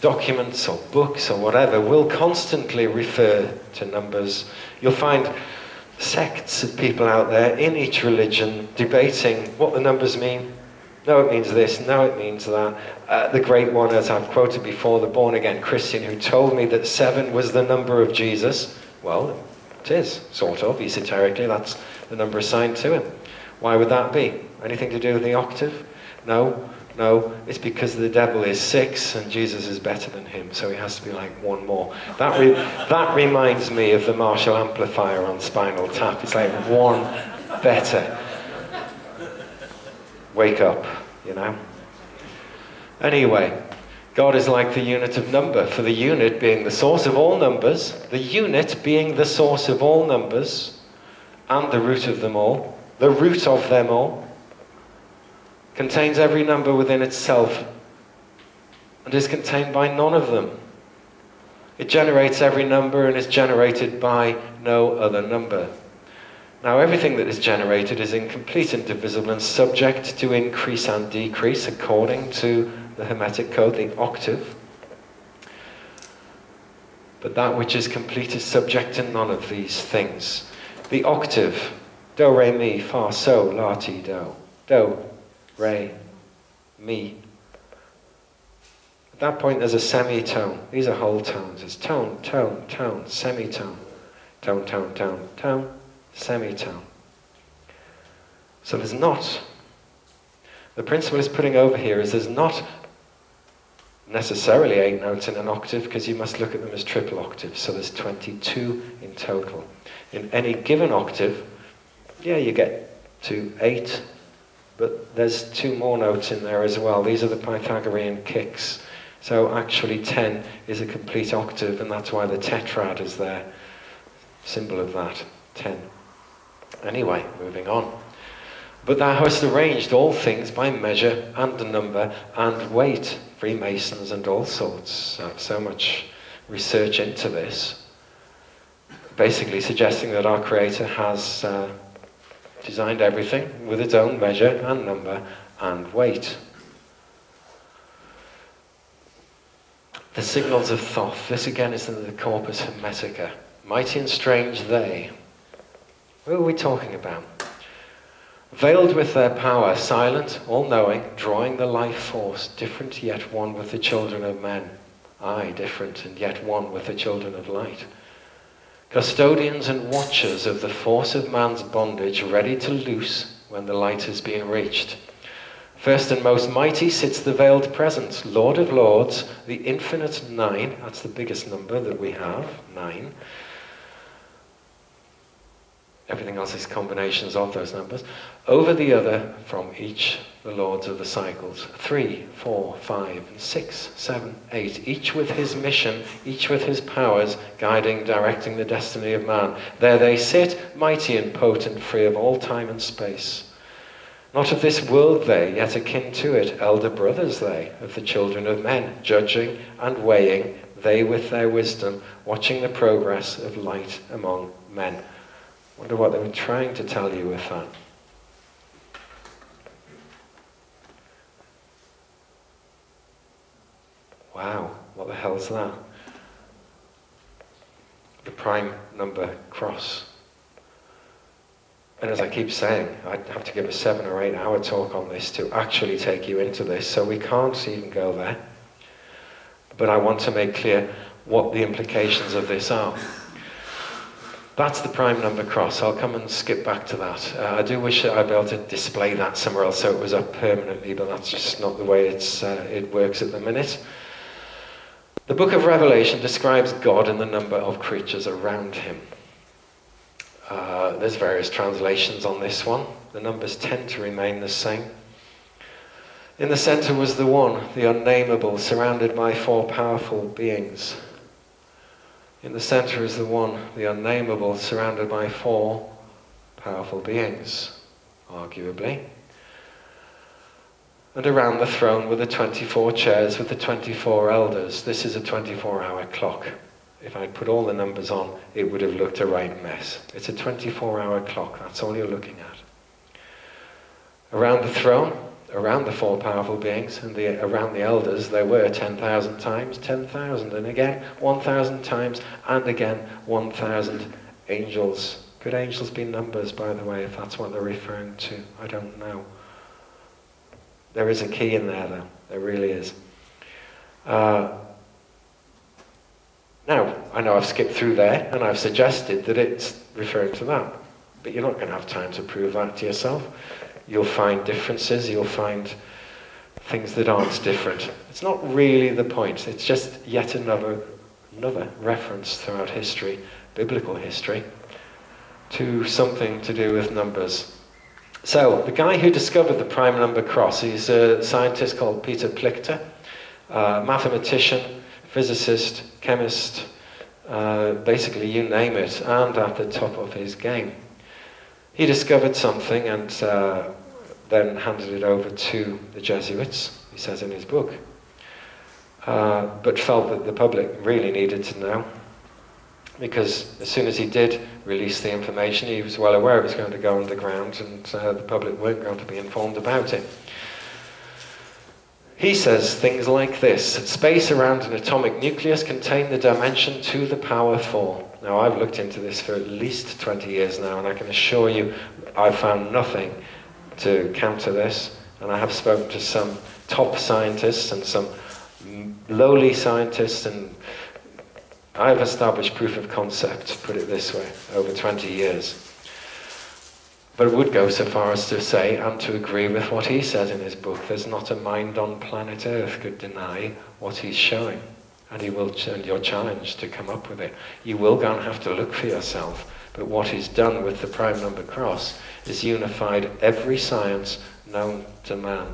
documents or books or whatever will constantly refer to numbers. You'll find sects of people out there in each religion debating what the numbers mean. No, it means this. No, it means that. The great one, as I've quoted before, the born-again Christian who told me that 7 was the number of Jesus. Well, it is, sort of, esoterically. That's the number assigned to him. Why would that be? Anything to do with the octave? No, no. It's because the devil is 6 and Jesus is better than him, so he has to be like 1 more. That reminds me of the Marshall amplifier on Spinal Tap. It's like 1 better. Wake up, you know. Anyway, God is like the unit of number, for the unit being the source of all numbers, the unit being the source of all numbers, and the root of them all, the root of them all, contains every number within itself, and is contained by none of them. It generates every number and is generated by no other number. Now, everything that is generated is incomplete and divisible and subject to increase and decrease according to the Hermetic code, the octave. But that which is complete is subject to none of these things. The octave, do, re, mi, fa, sol, la, ti, do. Do, re, mi. At that point there's a semitone. These are whole tones. It's tone, tone, tone, semitone. Tone, tone, tone, tone. Semitone. So there's not, the principle is putting over here is there's not necessarily 8 notes in an octave, because you must look at them as triple octaves, so there's 22 in total. In any given octave, yeah, you get to 8, but there's 2 more notes in there as well. These are the Pythagorean kicks. So actually 10 is a complete octave, and that's why the tetrad is there, symbol of that, 10. Anyway, moving on. But thou hast arranged all things by measure and number and weight. Freemasons and all sorts. So much research into this. basically suggesting that our Creator has designed everything with its own measure and number and weight. The signals of Thoth. This again is in the Corpus Hermetica. Mighty and strange they. Who are we talking about? Veiled with their power, silent, all-knowing, drawing the life force, different yet one with the children of men. Aye, different and yet one with the children of light. Custodians and watchers of the force of man's bondage, ready to loose when the light has been reached. First and most mighty sits the veiled presence, Lord of Lords, the infinite nine, that's the biggest number that we have, 9. Everything else is combinations of those numbers. Over the other from each the lords of the cycles. 3, 4, 5, and 6, 7, 8. Each with his mission, each with his powers, guiding, directing the destiny of man. There they sit, mighty and potent, free of all time and space. Not of this world they, yet akin to it. Elder brothers they, of the children of men, judging and weighing, they with their wisdom, watching the progress of light among men. Wonder what they were trying to tell you with that. Wow, what the hell's that? The prime number cross. And as I keep saying, I'd have to give a 7 or 8 hour talk on this to actually take you into this, so we can't even go there. But I want to make clear what the implications of this are. That's the prime number cross. I'll come and skip back to that. I do wish that I'd be able to display that somewhere else so it was up permanently, but that's just not the way it works at the minute. The book of Revelation describes God and the number of creatures around him. There's various translations on this one. The numbers tend to remain the same. In the center was the One, the unnameable, surrounded by 4 powerful beings. In the center is the One, the unnameable, surrounded by 4 powerful beings, arguably. And around the throne were the 24 chairs with the 24 elders. This is a 24-hour clock. If I'd put all the numbers on, it would have looked a right mess. It's a 24-hour clock, that's all you're looking at. Around the throne, around the 4 powerful beings, and around the elders, there were 10,000 times 10,000, and again 1,000 times, and again 1,000 angels. Could angels be numbers, by the way, if that's what they're referring to? I don't know. There is a key in there, though. There really is. Now, I know I've skipped through there, and I've suggested that it's referring to that, but you're not going to have time to prove that to yourself. You'll find differences, you'll find things that aren't different. It's not really the point, it's just yet another reference throughout history, biblical history, to something to do with numbers. So, the guy who discovered the prime number cross, he's a scientist called Peter Plichter, mathematician, physicist, chemist, basically you name it, and at the top of his game. He discovered something and then handed it over to the Jesuits, he says in his book, but felt that the public really needed to know, because as soon as he did release the information, he was well aware it was going to go underground and the public weren't going to be informed about it. He says things like this: space around an atomic nucleus contains the dimension to the power 4. Now, I've looked into this for at least 20 years now, and I can assure you I've found nothing to counter this. And I have spoken to some top scientists and some lowly scientists, and I've established proof of concept, put it this way, over 20 years. But I would go so far as to say, and to agree with what he says in his book, there's not a mind on planet Earth could deny what he's showing. And he will, and you're challenged to come up with it. You will go and have to look for yourself. But what he's done with the prime number cross is unified every science known to man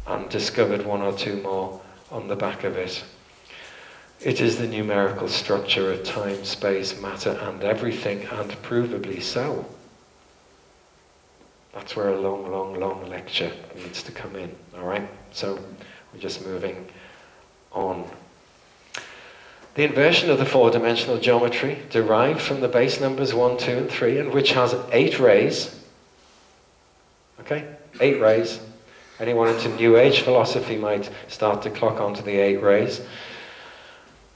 and discovered 1 or 2 more on the back of it. It is the numerical structure of time, space, matter, and everything, and provably so. That's where a long, long, long lecture needs to come in, all right? So we're just moving on. The inversion of the four-dimensional geometry derived from the base numbers 1, 2, and 3, and which has 8 rays. Okay? 8 rays. Anyone into New Age philosophy might start to clock onto the 8 rays.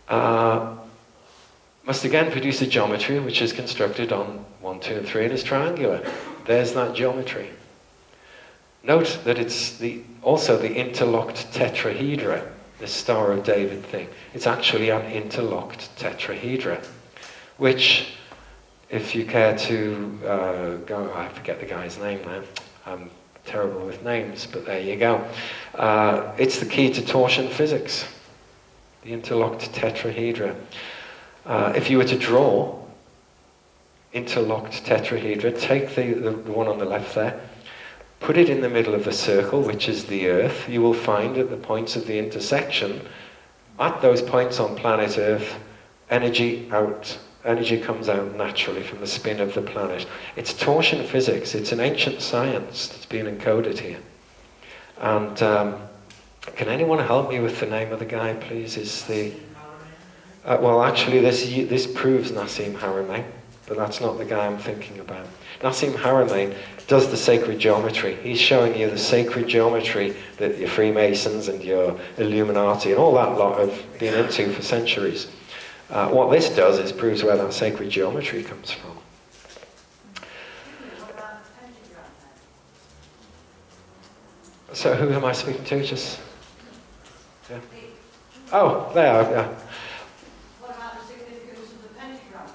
Must again produce a geometry which is constructed on 1, 2, and 3 and is triangular. There's that geometry. Note that it's also the interlocked tetrahedra, this Star of David thing. It's actually an interlocked tetrahedra, which, if you care to go, I forget the guy's name now. I'm terrible with names, but there you go. It's the key to torsion physics, the interlocked tetrahedra. If you were to draw interlocked tetrahedra, take the one on the left there, put it in the middle of the circle, which is the Earth. You will find at the points of the intersection, at those points on planet Earth, energy comes out naturally from the spin of the planet. It's torsion physics. It's an ancient science that's been encoded here. And can anyone help me with the name of the guy, please? Is the well, actually, this proves Nassim Haramein, but that's not the guy I'm thinking about. Nassim Haramein does the sacred geometry. He's showing you the sacred geometry that your Freemasons and your Illuminati and all that lot have been into for centuries. What this does is proves where that sacred geometry comes from. So who am I speaking to? Just yeah. Oh, there. Yeah. What about the significance of the pentagram?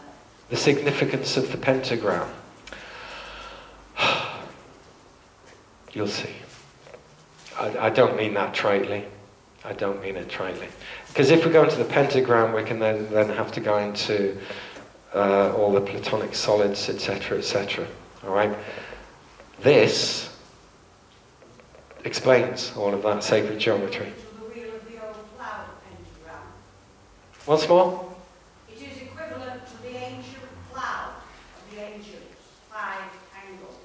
The significance of the pentagram. You'll see. I don't mean that tritely. I don't mean it tritely. Because if we go into the pentagram, we can then have to go into all the Platonic solids, etc., etc. All right? This explains all of that sacred geometry. The wheel of the old cloud pentagram. Once more? It is equivalent to the ancient cloud of the ancients, 5 angles.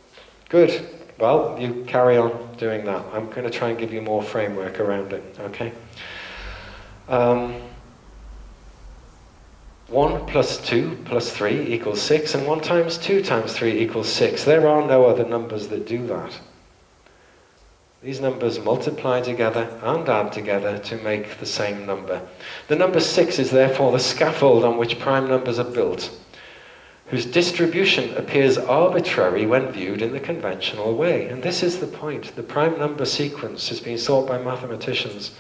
Good. Well, you carry on doing that. I'm going to try and give you more framework around it, okay? 1 plus 2 plus 3 equals 6, and 1 times 2 times 3 equals 6. There are no other numbers that do that. These numbers multiply together and add together to make the same number. The number 6 is therefore the scaffold on which prime numbers are built, whose distribution appears arbitrary when viewed in the conventional way. And this is the point. The prime number sequence has been sought by mathematicians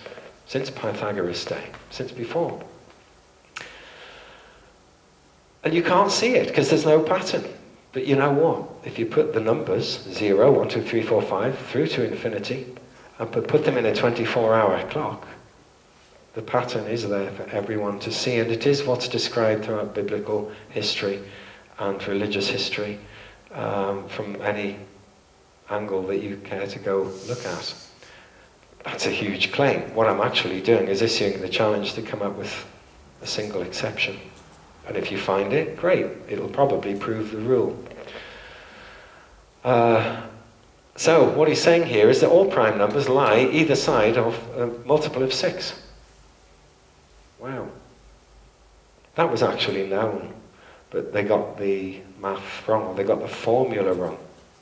since Pythagoras' day, since before. And you can't see it because there's no pattern. But you know what? If you put the numbers 0, 1, 2, 3, 4, 5 through to infinity and put them in a 24-hour clock, the pattern is there for everyone to see, and it is what's described throughout biblical history and religious history from any angle that you care to go look at. That's a huge claim. What I'm actually doing is issuing the challenge to come up with a single exception. And if you find it, great. It'll probably prove the rule. So what he's saying here is that all prime numbers lie either side of a multiple of 6. Wow. That was actually known, but they got the math wrong, or they got the formula wrong.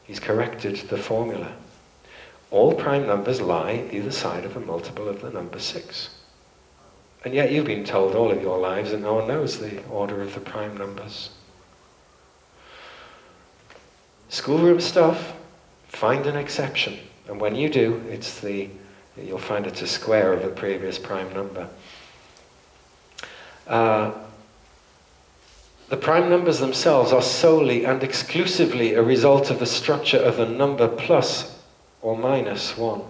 He's corrected the formula. All prime numbers lie either side of a multiple of the number 6. And yet you've been told all of your lives that no one knows the order of the prime numbers. Schoolroom stuff, find an exception. And when you do, you'll find it's a square of the previous prime number. The prime numbers themselves are solely and exclusively a result of the structure of the number plus or minus 1.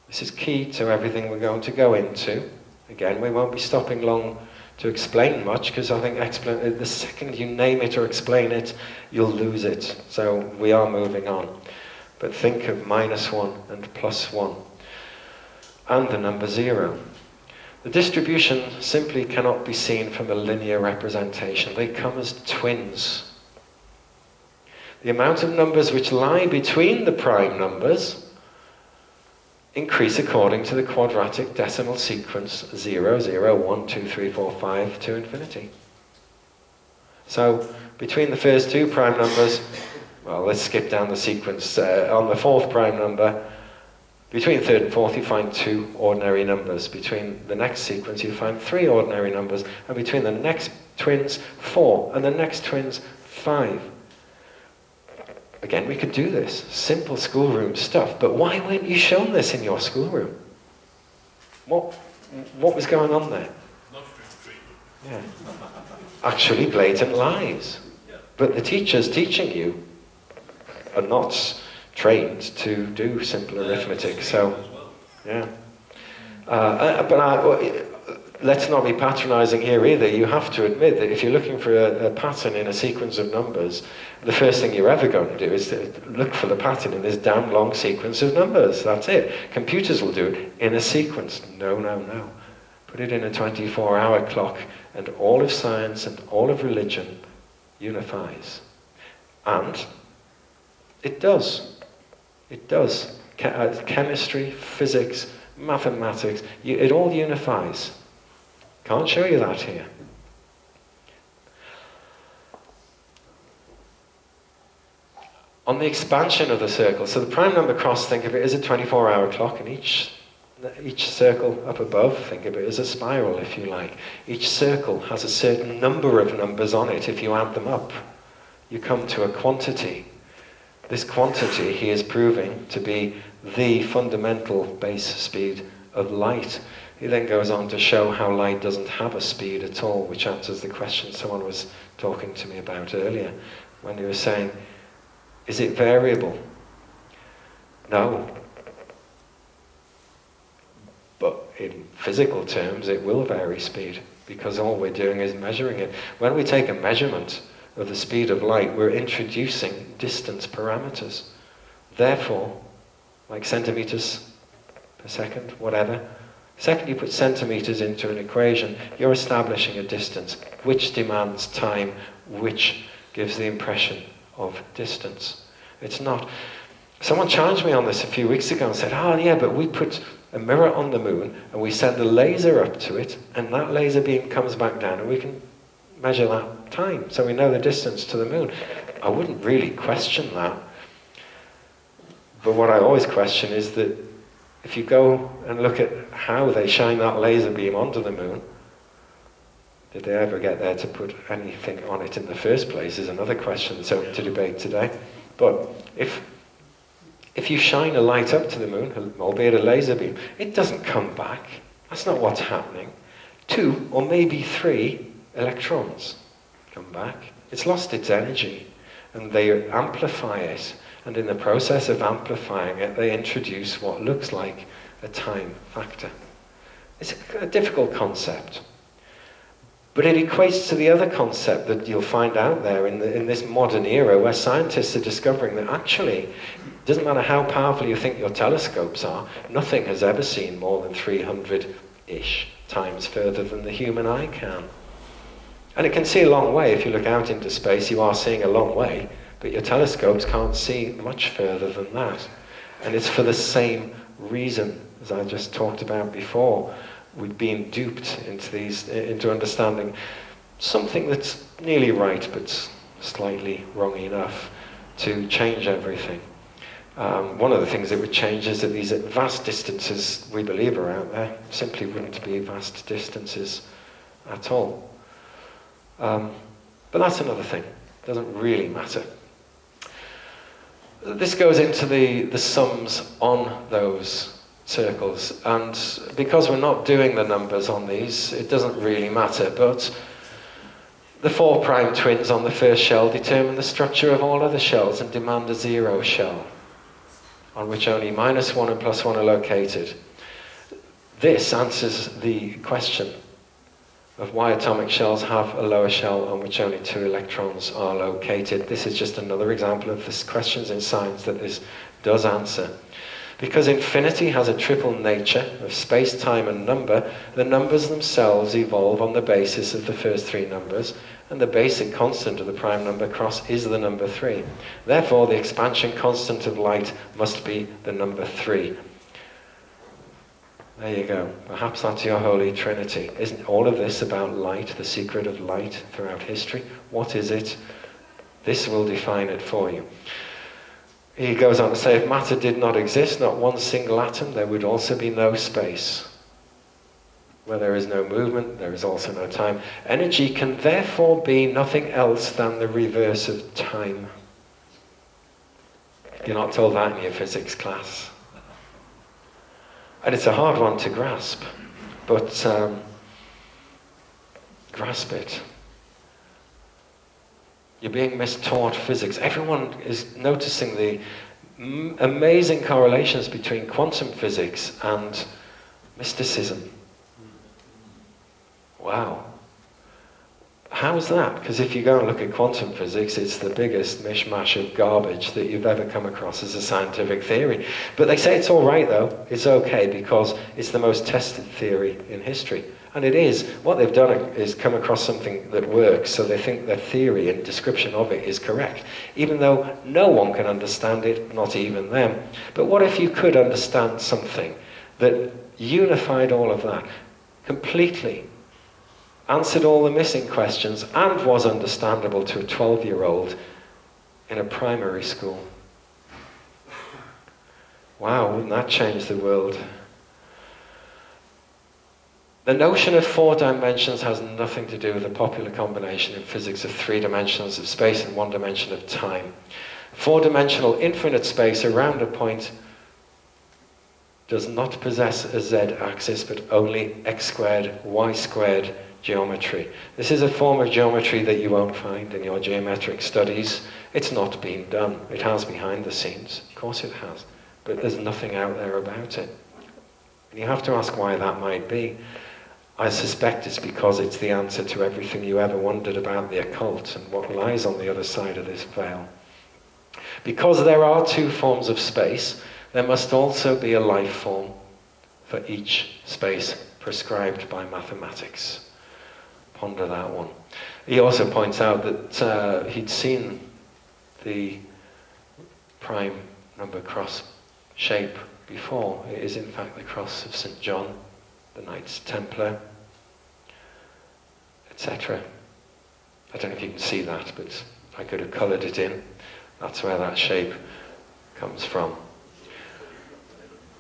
This is key to everything we're going to go into. Again, we won't be stopping long to explain much, because I think the second you name it or explain it, you'll lose it. So we are moving on. But think of minus 1 and plus 1. And the number 0. The distribution simply cannot be seen from a linear representation. They come as twins. The amount of numbers which lie between the prime numbers increase according to the quadratic decimal sequence 0, 0, 1, 2, 3, 4, 5 to infinity. So between the first two prime numbers, well, let's skip down the sequence. On the fourth prime number, between third and fourth, you find 2 ordinary numbers. Between the next sequence, you find 3 ordinary numbers. And between the next twins, 4. And the next twins, 5. Again, we could do this. Simple schoolroom stuff. But why weren't you shown this in your schoolroom? What was going on there? Yeah. Actually, blatant lies. But the teachers teaching you are not trained to do simple arithmetic. So, yeah. Let's not be patronizing here either. You have to admit that if you're looking for a pattern in a sequence of numbers, the first thing you're ever going to do is to look for the pattern in this damn long sequence of numbers. That's it. Computers will do it in a sequence. No, no, no. Put it in a 24-hour clock, and all of science and all of religion unifies. And it does. It does. Chemistry, physics, mathematics, it all unifies. Can't show you that here. On the expansion of the circle, so the prime number cross, think of it as a 24-hour clock, and each circle up above, think of it as a spiral, if you like. Each circle has a certain number of numbers on it. If you add them up, you come to a quantity. This quantity he is proving to be the fundamental base speed of light. He then goes on to show how light doesn't have a speed at all, which answers the question someone was talking to me about earlier, when he was saying, is it variable? No. But in physical terms, it will vary speed, because all we're doing is measuring it. When we take a measurement of the speed of light, we're introducing distance parameters. Therefore, like centimeters per second, whatever, the second you put centimeters into an equation, you're establishing a distance, which demands time, which gives the impression of distance. It's not. Someone challenged me on this a few weeks ago and said, oh yeah, but we put a mirror on the moon and we send a laser up to it, and that laser beam comes back down and we can measure that time, so we know the distance to the moon. I wouldn't really question that. But what I always question is that if you go and look at how they shine that laser beam onto the moon, did they ever get there to put anything on it in the first place is another question that's open to debate today. But if you shine a light up to the moon, albeit a laser beam, it doesn't come back. That's not what's happening. 2 or maybe 3 electrons come back. It's lost its energy, and they amplify it. And in the process of amplifying it, they introduce what looks like a time factor. It's a difficult concept. But it equates to the other concept that you'll find out there in this modern era, where scientists are discovering that actually, it doesn't matter how powerful you think your telescopes are, nothing has ever seen more than 300-ish times further than the human eye can. And it can see a long way. If you look out into space, you are seeing a long way, but your telescopes can't see much further than that. And it's for the same reason, as I just talked about before. We've been duped into understanding something that's nearly right, but slightly wrong enough to change everything. One of the things that would change is that these vast distances we believe are out there simply wouldn't be vast distances at all. But that's another thing. It doesn't really matter. This goes into the sums on those circles, and because we're not doing the numbers on these, it doesn't really matter, but the 4 prime twins on the first shell determine the structure of all other shells and demand a 0 shell, on which only -1 and +1 are located. This answers the question of why atomic shells have a lower shell on which only 2 electrons are located. This is just another example of the questions in science that this does answer. Because infinity has a triple nature of space, time, and number, the numbers themselves evolve on the basis of the first 3 numbers, and the basic constant of the prime number cross is the number 3. Therefore, the expansion constant of light must be the number 3. There you go. Perhaps that's your Holy Trinity. Isn't all of this about light, the secret of light throughout history? What is it? This will define it for you. He goes on to say, if matter did not exist, not one single atom, there would also be no space. Where there is no movement, there is also no time. Energy can therefore be nothing else than the reverse of time. You're not told that in your physics class. And it's a hard one to grasp, but grasp it. You're being mistaught physics. Everyone is noticing the amazing correlations between quantum physics and mysticism. Wow. How's that? Because if you go and look at quantum physics, it's the biggest mishmash of garbage that you've ever come across as a scientific theory. But they say it's all right, though. It's okay because it's the most tested theory in history. And it is. What they've done is come across something that works, so they think their theory and description of it is correct, even though no one can understand it, not even them. But what if you could understand something that unified all of that completely, answered all the missing questions, and was understandable to a 12-year-old in a primary school? Wow, wouldn't that change the world? The notion of 4 dimensions has nothing to do with the popular combination in physics of 3 dimensions of space and 1 dimension of time. 4-dimensional infinite space around a point does not possess a z-axis, but only x squared, y squared geometry. This is a form of geometry that you won't find in your geometric studies. It's not been done. It has behind the scenes. Of course it has. But there's nothing out there about it. And you have to ask why that might be. I suspect it's because it's the answer to everything you ever wondered about the occult and what lies on the other side of this veil. Because there are 2 forms of space, there must also be a life form for each space prescribed by mathematics. Ponder that one. He also points out that he'd seen the prime number cross shape before. It is in fact the cross of St. John, the Knights Templar, etc. I don't know if you can see that, but I could have coloured it in. That's where that shape comes from.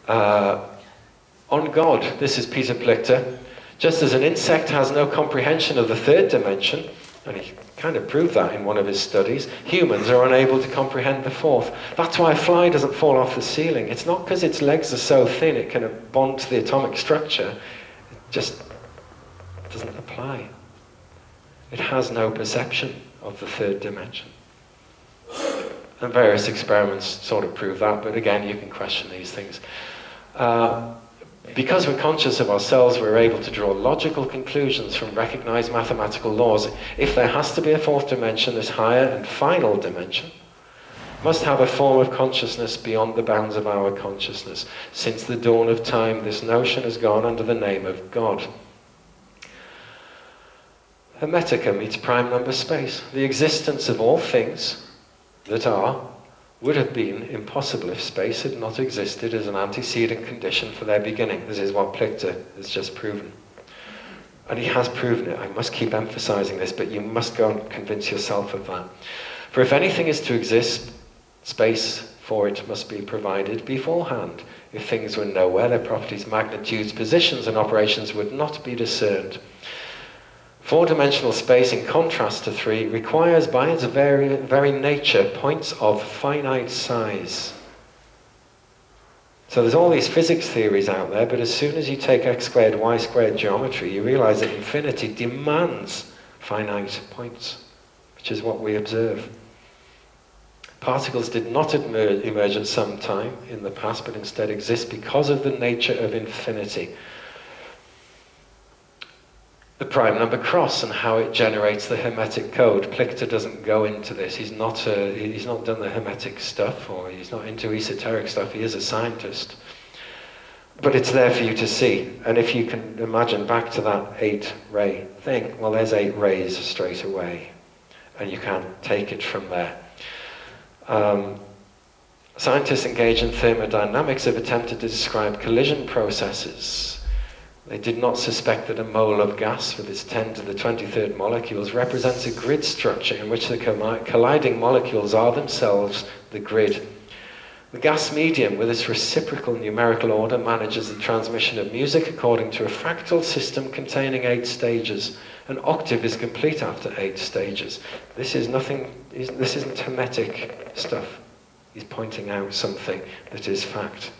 On God, this is Peter Plichter. Just as an insect has no comprehension of the 3rd dimension, and he kind of proved that in one of his studies, humans are unable to comprehend the 4th. That's why a fly doesn't fall off the ceiling. It's not because its legs are so thin it can bond to the atomic structure. It just doesn't apply. It has no perception of the 3rd dimension. And various experiments sort of prove that, but again, you can question these things. Because we're conscious of ourselves, we're able to draw logical conclusions from recognized mathematical laws. If there has to be a 4th dimension, this higher and final dimension must have a form of consciousness beyond the bounds of our consciousness. Since the dawn of time, this notion has gone under the name of God. Hermetica meets prime number space. The existence of all things that are would have been impossible if space had not existed as an antecedent condition for their beginning. This is what Plichter has just proven. And he has proven it. I must keep emphasizing this, but you must go and convince yourself of that. For if anything is to exist, space for it must be provided beforehand. If things were nowhere, their properties, magnitudes, positions, and operations would not be discerned. 4-dimensional space, in contrast to 3, requires by its very nature points of finite size. So there's all these physics theories out there, but as soon as you take x squared, y squared geometry, you realize that infinity demands finite points, which is what we observe. Particles did not emerge at some time in the past, but instead exist because of the nature of infinity. The prime number cross and how it generates the Hermetic code. Plichter doesn't go into this. He's not done the Hermetic stuff, or he's not into esoteric stuff. He is a scientist. But it's there for you to see. And if you can imagine back to that 8-ray thing, well, there's 8 rays straight away. And you can take it from there. Scientists engaged in thermodynamics have attempted to describe collision processes. They did not suspect that a mole of gas with its 10 to the 23rd molecules represents a grid structure in which the colliding molecules are themselves the grid. The gas medium, with its reciprocal numerical order, manages the transmission of music according to a fractal system containing 8 stages. An octave is complete after 8 stages. This isn't hermetic stuff. He's pointing out something that is fact.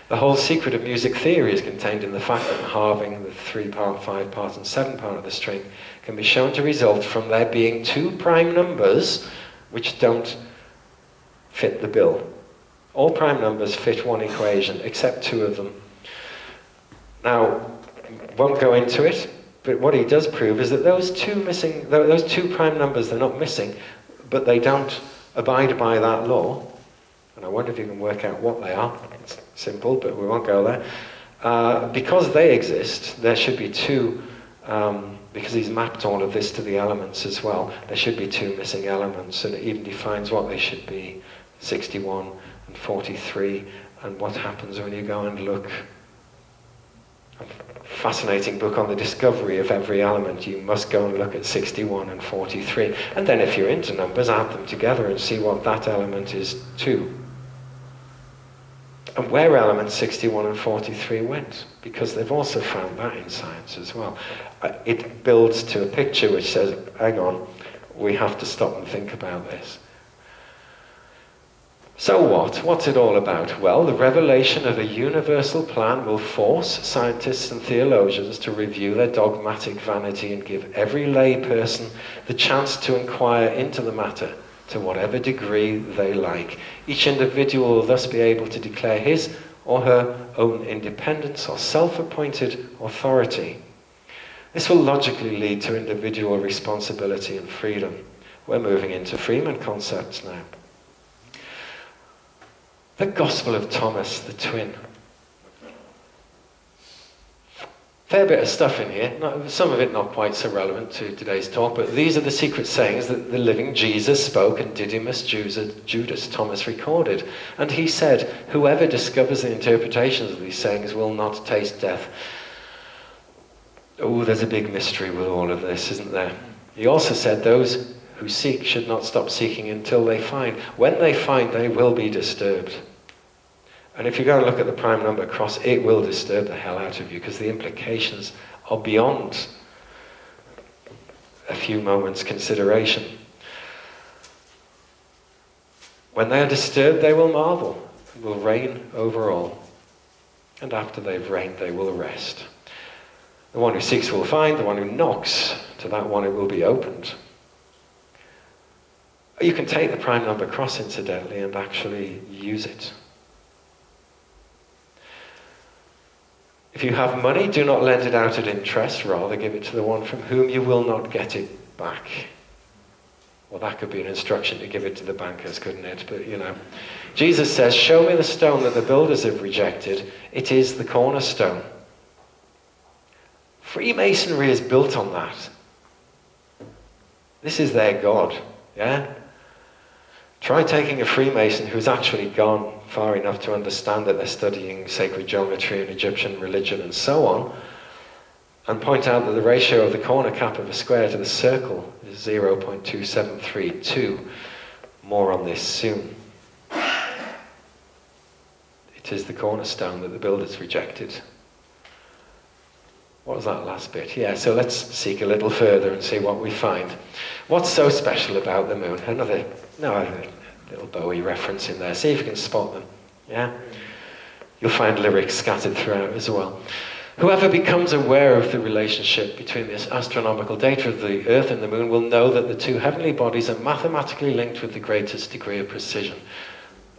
The whole secret of music theory is contained in the fact that halving the 3-part, 5-part, and 7-part of the string can be shown to result from there being 2 prime numbers which don't fit the bill. All prime numbers fit one equation, except 2 of them. Now, won't go into it, but what he does prove is that those 2 prime numbers, they're not missing, but they don't abide by that law. And I wonder if you can work out what they are. It's simple, but we won't go there. Because they exist, there should be 2, because he's mapped all of this to the elements as well, there should be 2 missing elements, and it even defines what they should be, 61 and 43, and what happens when you go and look. A fascinating book on the discovery of every element. You must go and look at 61 and 43, and then if you're into numbers, add them together and see what that element is too. And where elements 61 and 43 went, because they've also found that in science as well. It builds to a picture which says, hang on, we have to stop and think about this. So what? What's it all about? Well, the revelation of a universal plan will force scientists and theologians to review their dogmatic vanity and give every lay person the chance to inquire into the matter to whatever degree they like. Each individual will thus be able to declare his or her own independence or self-appointed authority. This will logically lead to individual responsibility and freedom. We're moving into Freeman concepts now. The Gospel of Thomas, the twin. Fair bit of stuff in here, some of it not quite so relevant to today's talk, but these are the secret sayings that the living Jesus spoke and Didymus Judas Thomas recorded. And he said, whoever discovers the interpretations of these sayings will not taste death. Oh, there's a big mystery with all of this, isn't there? He also said those who seek should not stop seeking until they find. When they find, they will be disturbed. And if you go and look at the prime number cross, it will disturb the hell out of you, because the implications are beyond a few moments' consideration. When they are disturbed, they will marvel, and will reign over all. And after they've reigned, they will rest. The one who seeks will find, the one who knocks, to that one it will be opened. You can take the prime number cross, incidentally, and actually use it. If you have money, do not lend it out at interest, rather give it to the one from whom you will not get it back. Well, that could be an instruction to give it to the bankers, couldn't it? But, you know. Jesus says, show me the stone that the builders have rejected. It is the cornerstone. Freemasonry is built on that. This is their God, yeah? Try taking a Freemason who's actually gone far enough to understand that they're studying sacred geometry and Egyptian religion and so on, and point out that the ratio of the corner cap of a square to the circle is 0.2732. More on this soon. It is the cornerstone that the builders rejected. What was that last bit? Yeah, so let's seek a little further and see what we find. What's so special about the moon? Another little Bowie reference in there. See if you can spot them. Yeah? You'll find lyrics scattered throughout as well. Whoever becomes aware of the relationship between this astronomical data of the Earth and the moon will know that the two heavenly bodies are mathematically linked with the greatest degree of precision.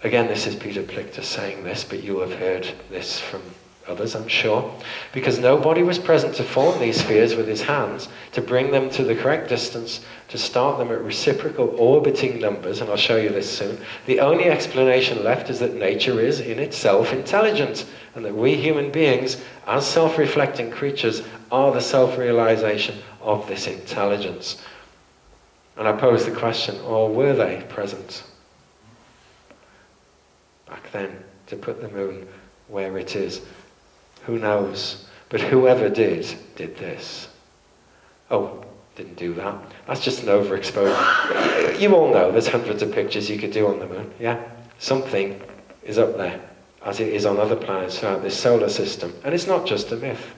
Again, this is Peter Plichter saying this, but you'll have heard this from others, I'm sure, because nobody was present to form these spheres with his hands, to bring them to the correct distance, to start them at reciprocal orbiting numbers, and I'll show you this soon. The only explanation left is that nature is, in itself, intelligent, and that we human beings, as self-reflecting creatures, are the self-realization of this intelligence. And I pose the question, or were they present? back then to put the moon where it is. Who knows? But whoever did this. Oh, didn't do that. That's just an overexposure. You all know there's hundreds of pictures you could do on the moon, yeah? Something is up there, as it is on other planets throughout this solar system. And it's not just a myth.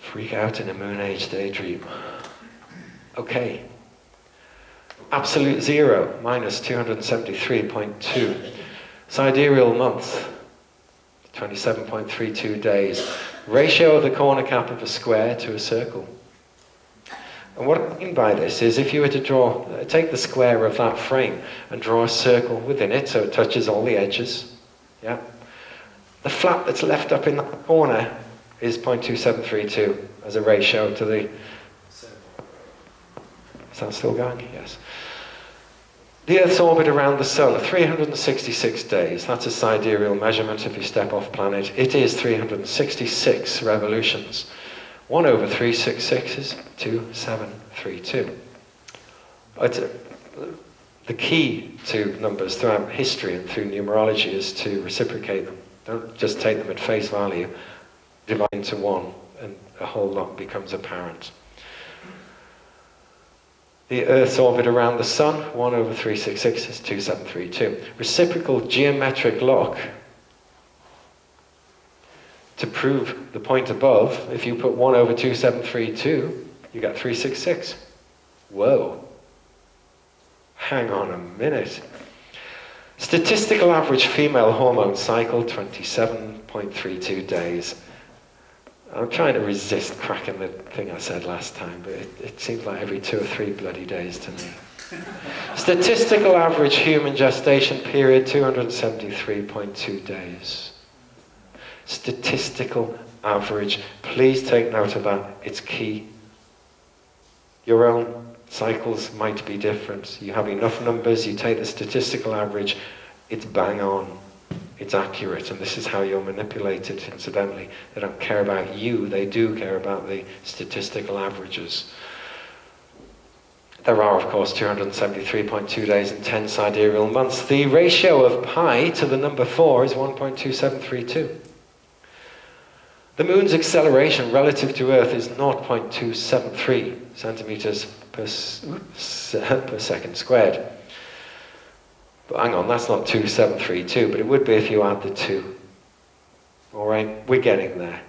Freak out in a moon age daydream. Okay. Absolute zero, minus 273.2. Sidereal month, 27.32 days. Ratio of the corner cap of a square to a circle. And what I mean by this is if you were to take the square of that frame and draw a circle within it so it touches all the edges, yeah? The flap that's left up in that corner is 0.2732 as a ratio to the... Is that still going? Yes. The Earth's orbit around the Sun, 366 days. That's a sidereal measurement if you step off planet. It is 366 revolutions. 1 over 366 is 2732. The key to numbers throughout history and through numerology is to reciprocate them. Don't just take them at face value. Divide into one and a whole lot becomes apparent. The Earth's orbit around the Sun, 1 over 366 is 2732. Reciprocal geometric lock. To prove the point above, if you put 1 over 2732, you get 366. Whoa. Hang on a minute. Statistical average female hormone cycle, 27.32 days. I'm trying to resist cracking the thing I said last time, but it seems like every 2 or 3 bloody days to me. Statistical average human gestation period, 273.2 days. Statistical average. Please take note of that. It's key. Your own cycles might be different. You have enough numbers, you take the statistical average, it's bang on. It's accurate, and this is how you're manipulated, incidentally. They don't care about you, they do care about the statistical averages. There are, of course, 273.2 days and 10 sidereal months. The ratio of pi to the number 4 is 1.2732. The moon's acceleration relative to Earth is 0.273 centimeters per second squared. But hang on, that's not 2732, but it would be if you add the 2. All right, we're getting there.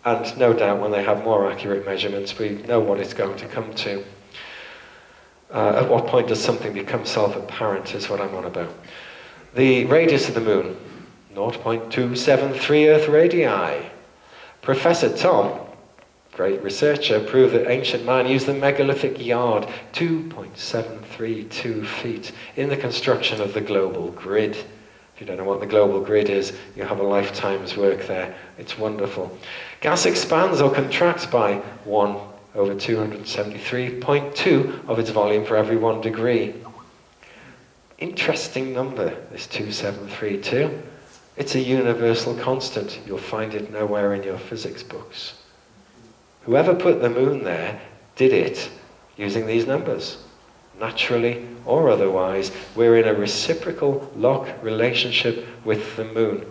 And no doubt when they have more accurate measurements, we know what it's going to come to. At what point does something become self-apparent is what I'm on about. The radius of the moon, 0.273 Earth radii. Professor Tom, great researcher, proved that ancient man used the megalithic yard, 2.732 feet, in the construction of the global grid. If you don't know what the global grid is, you have a lifetime's work there. It's wonderful. Gas expands or contracts by 1 over 273.2 of its volume for every 1 degree. Interesting number, this 2732. It's a universal constant. You'll find it nowhere in your physics books. Whoever put the moon there did it using these numbers. Naturally or otherwise, we're in a reciprocal lock relationship with the moon.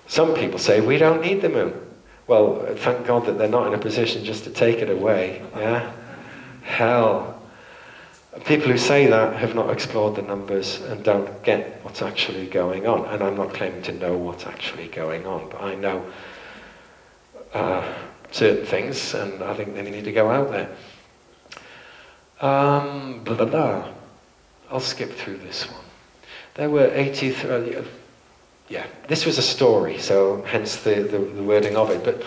Some people say we don't need the moon. Well, thank God that they're not in a position just to take it away. Yeah? Hell. People who say that have not explored the numbers and don't get what's actually going on. And I'm not claiming to know what's actually going on, but I know certain things, and I think they need to go out there. Blah, blah, blah. I'll skip through this one. There were 83... yeah, this was a story, so hence the wording of it, but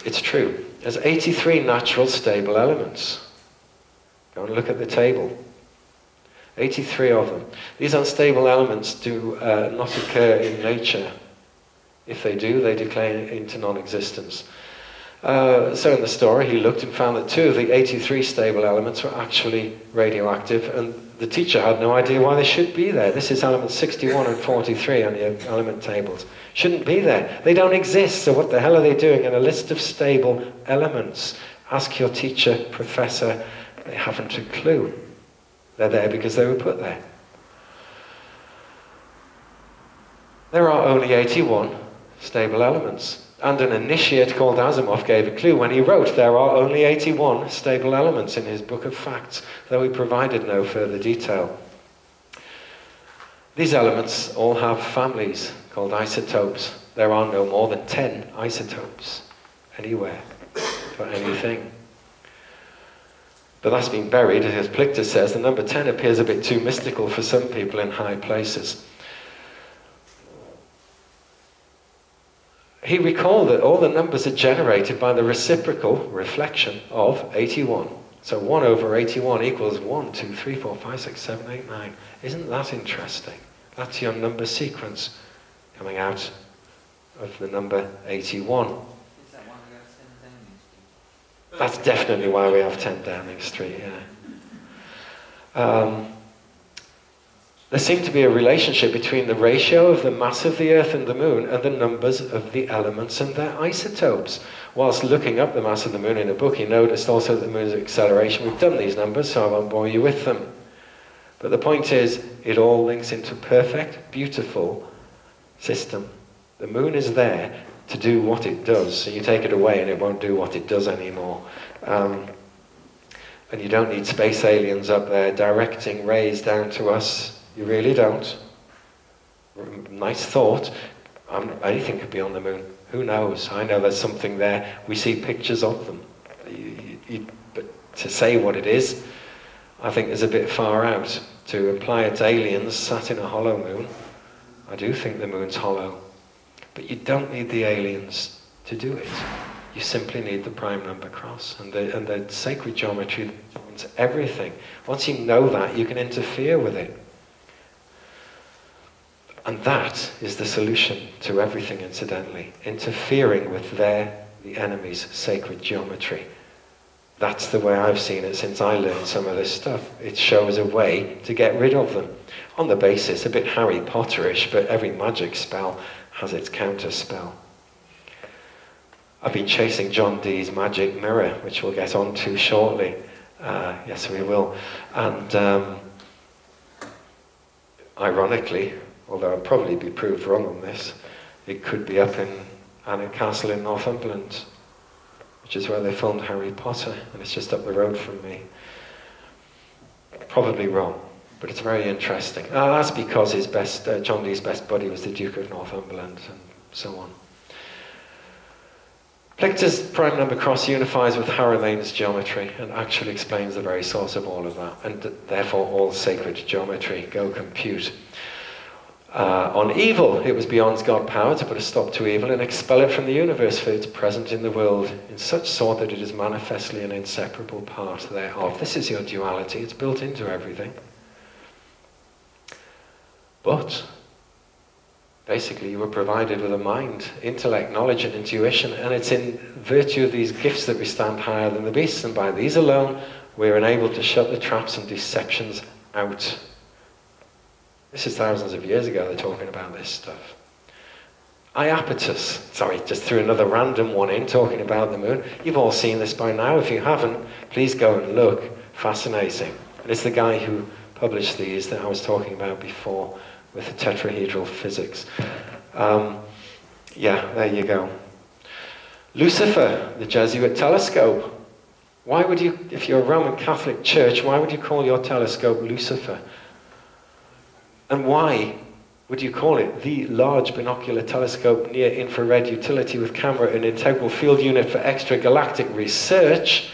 it's true. There's 83 natural stable elements. Go and look at the table. 83 of them. These unstable elements do not occur in nature. If they do, they declare into non-existence. So in the story, he looked and found that 2 of the 83 stable elements were actually radioactive, and the teacher had no idea why they should be there. This is elements 61 and 43 on your element tables. Shouldn't be there. They don't exist, so what the hell are they doing in a list of stable elements? Ask your teacher, professor. They haven't a clue. They're there because they were put there. There are only 81 stable elements. And an initiate called Asimov gave a clue when he wrote there are only 81 stable elements in his book of facts, though he provided no further detail. These elements all have families called isotopes. There are no more than 10 isotopes anywhere for anything. But that's been buried, as Plichter says. The number 10 appears a bit too mystical for some people in high places. He recalled that all the numbers are generated by the reciprocal reflection of 81. So 1 over 81 equals 1, 2, 3, 4, 5, 6, 7, 8, 9. Isn't that interesting? That's your number sequence coming out of the number 81. Is that why we have 10 Downing Street? That's definitely why we have 10 Downing Street, yeah. There seemed to be a relationship between the ratio of the mass of the Earth and the Moon and the numbers of the elements and their isotopes. Whilst looking up the mass of the Moon in a book, he noticed also the Moon's acceleration. We've done these numbers, so I won't bore you with them. But the point is, it all links into a perfect, beautiful system. The Moon is there to do what it does, so you take it away and it won't do what it does anymore. And you don't need space aliens up there directing rays down to us. You really don't. Nice thought. Anything could be on the Moon. Who knows? I know there's something there. We see pictures of them. But to say what it is, I think is a bit far out. To imply it's aliens sat in a hollow moon. I do think the Moon's hollow. But you don't need the aliens to do it. You simply need the prime number cross. And the sacred geometry means everything. Once you know that, you can interfere with it. And that is the solution to everything, incidentally. Interfering with the enemy's sacred geometry. That's the way I've seen it since I learned some of this stuff. It shows a way to get rid of them. On the basis, a bit Harry Potterish, but every magic spell has its counter spell. I've been chasing John Dee's magic mirror, which we'll get on to shortly. Yes, we will. And ironically, although I'll probably be proved wrong on this, it could be up in Alnwick Castle in Northumberland, which is where they filmed Harry Potter, and it's just up the road from me. Probably wrong, but it's very interesting. That's because his John Dee's best buddy was the Duke of Northumberland, and so on. Plichter's prime number cross unifies with Harrowmane's geometry and actually explains the very source of all of that, and therefore all sacred geometry. Go compute. On evil, it was beyond God's power to put a stop to evil and expel it from the universe, for it's present in the world in such sort that it is manifestly an inseparable part thereof. This is your duality. It's built into everything. But basically you were provided with a mind, intellect, knowledge and intuition, and it's in virtue of these gifts that we stand higher than the beasts, and by these alone we're enabled to shut the traps and deceptions out. This is thousands of years ago they're talking about this stuff. Iapetus, sorry, just threw another random one in talking about the Moon. You've all seen this by now. If you haven't, please go and look. Fascinating. And it's the guy who published these that I was talking about before with the tetrahedral physics. Yeah, there you go. Lucifer, the Jesuit telescope. Why would you, if you're a Roman Catholic Church, why would you call your telescope Lucifer? And why would you call it the large binocular telescope near infrared utility with camera and integral field unit for extragalactic research,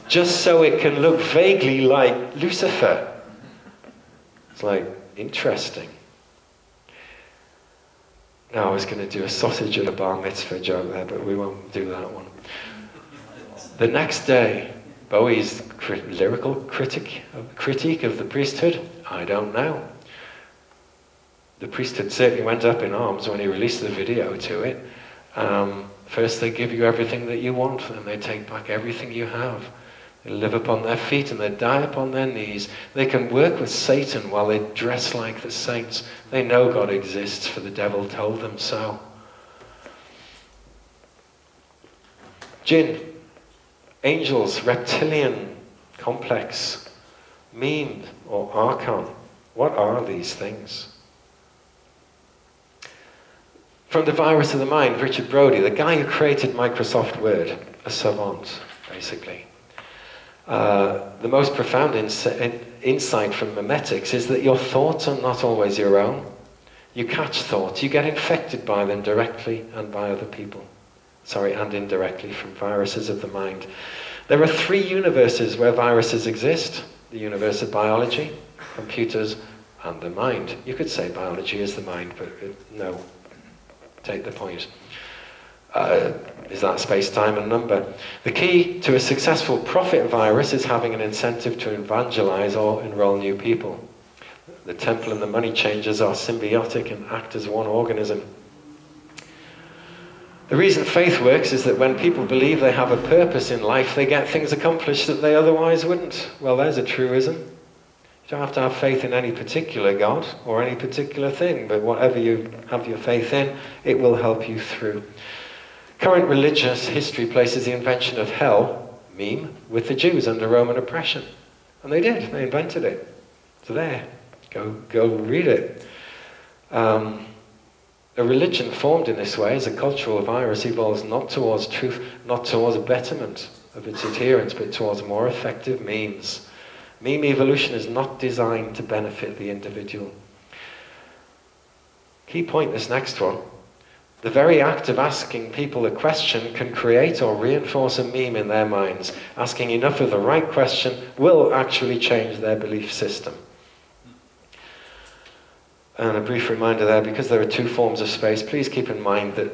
just so it can look vaguely like Lucifer? It's like, interesting. Now I was going to do a sausage at a bar mitzvah joke there, but we won't do that one. The next day, Bowie's lyrical critique of the priesthood, I don't know. The priesthood certainly went up in arms when he released the video to it. First they give you everything that you want, and they take back everything you have. They live upon their feet and they die upon their knees. They can work with Satan while they dress like the saints. They know God exists, for the devil told them so. Jinn, angels, reptilian complex, meme or archon. What are these things? From the virus of the mind, Richard Brody, the guy who created Microsoft Word, a savant, basically. The most profound insight from memetics is that your thoughts are not always your own. You catch thoughts, you get infected by them directly and by other people. Sorry, and indirectly from viruses of the mind. There are 3 universes where viruses exist. The universe of biology, computers, and the mind. You could say biology is the mind, but no. Take the point. Is that space-time and number? The key to a successful profit virus is having an incentive to evangelize or enroll new people. The temple and the money changers are symbiotic and act as one organism. The reason faith works is that when people believe they have a purpose in life, they get things accomplished that they otherwise wouldn't. Well, there's a truism. You don't have to have faith in any particular God or any particular thing, but whatever you have your faith in, it will help you through. Current religious history places the invention of hell, meme, with the Jews under Roman oppression. And they did. They invented it. So there. Go read it. A religion formed in this way as a cultural virus evolves not towards truth, not towards a betterment of its adherents, but towards more effective means. Meme evolution is not designed to benefit the individual. Key point, this next one. The very act of asking people a question can create or reinforce a meme in their minds. Asking enough of the right question will actually change their belief system. And a brief reminder there, because there are 2 forms of space, please keep in mind that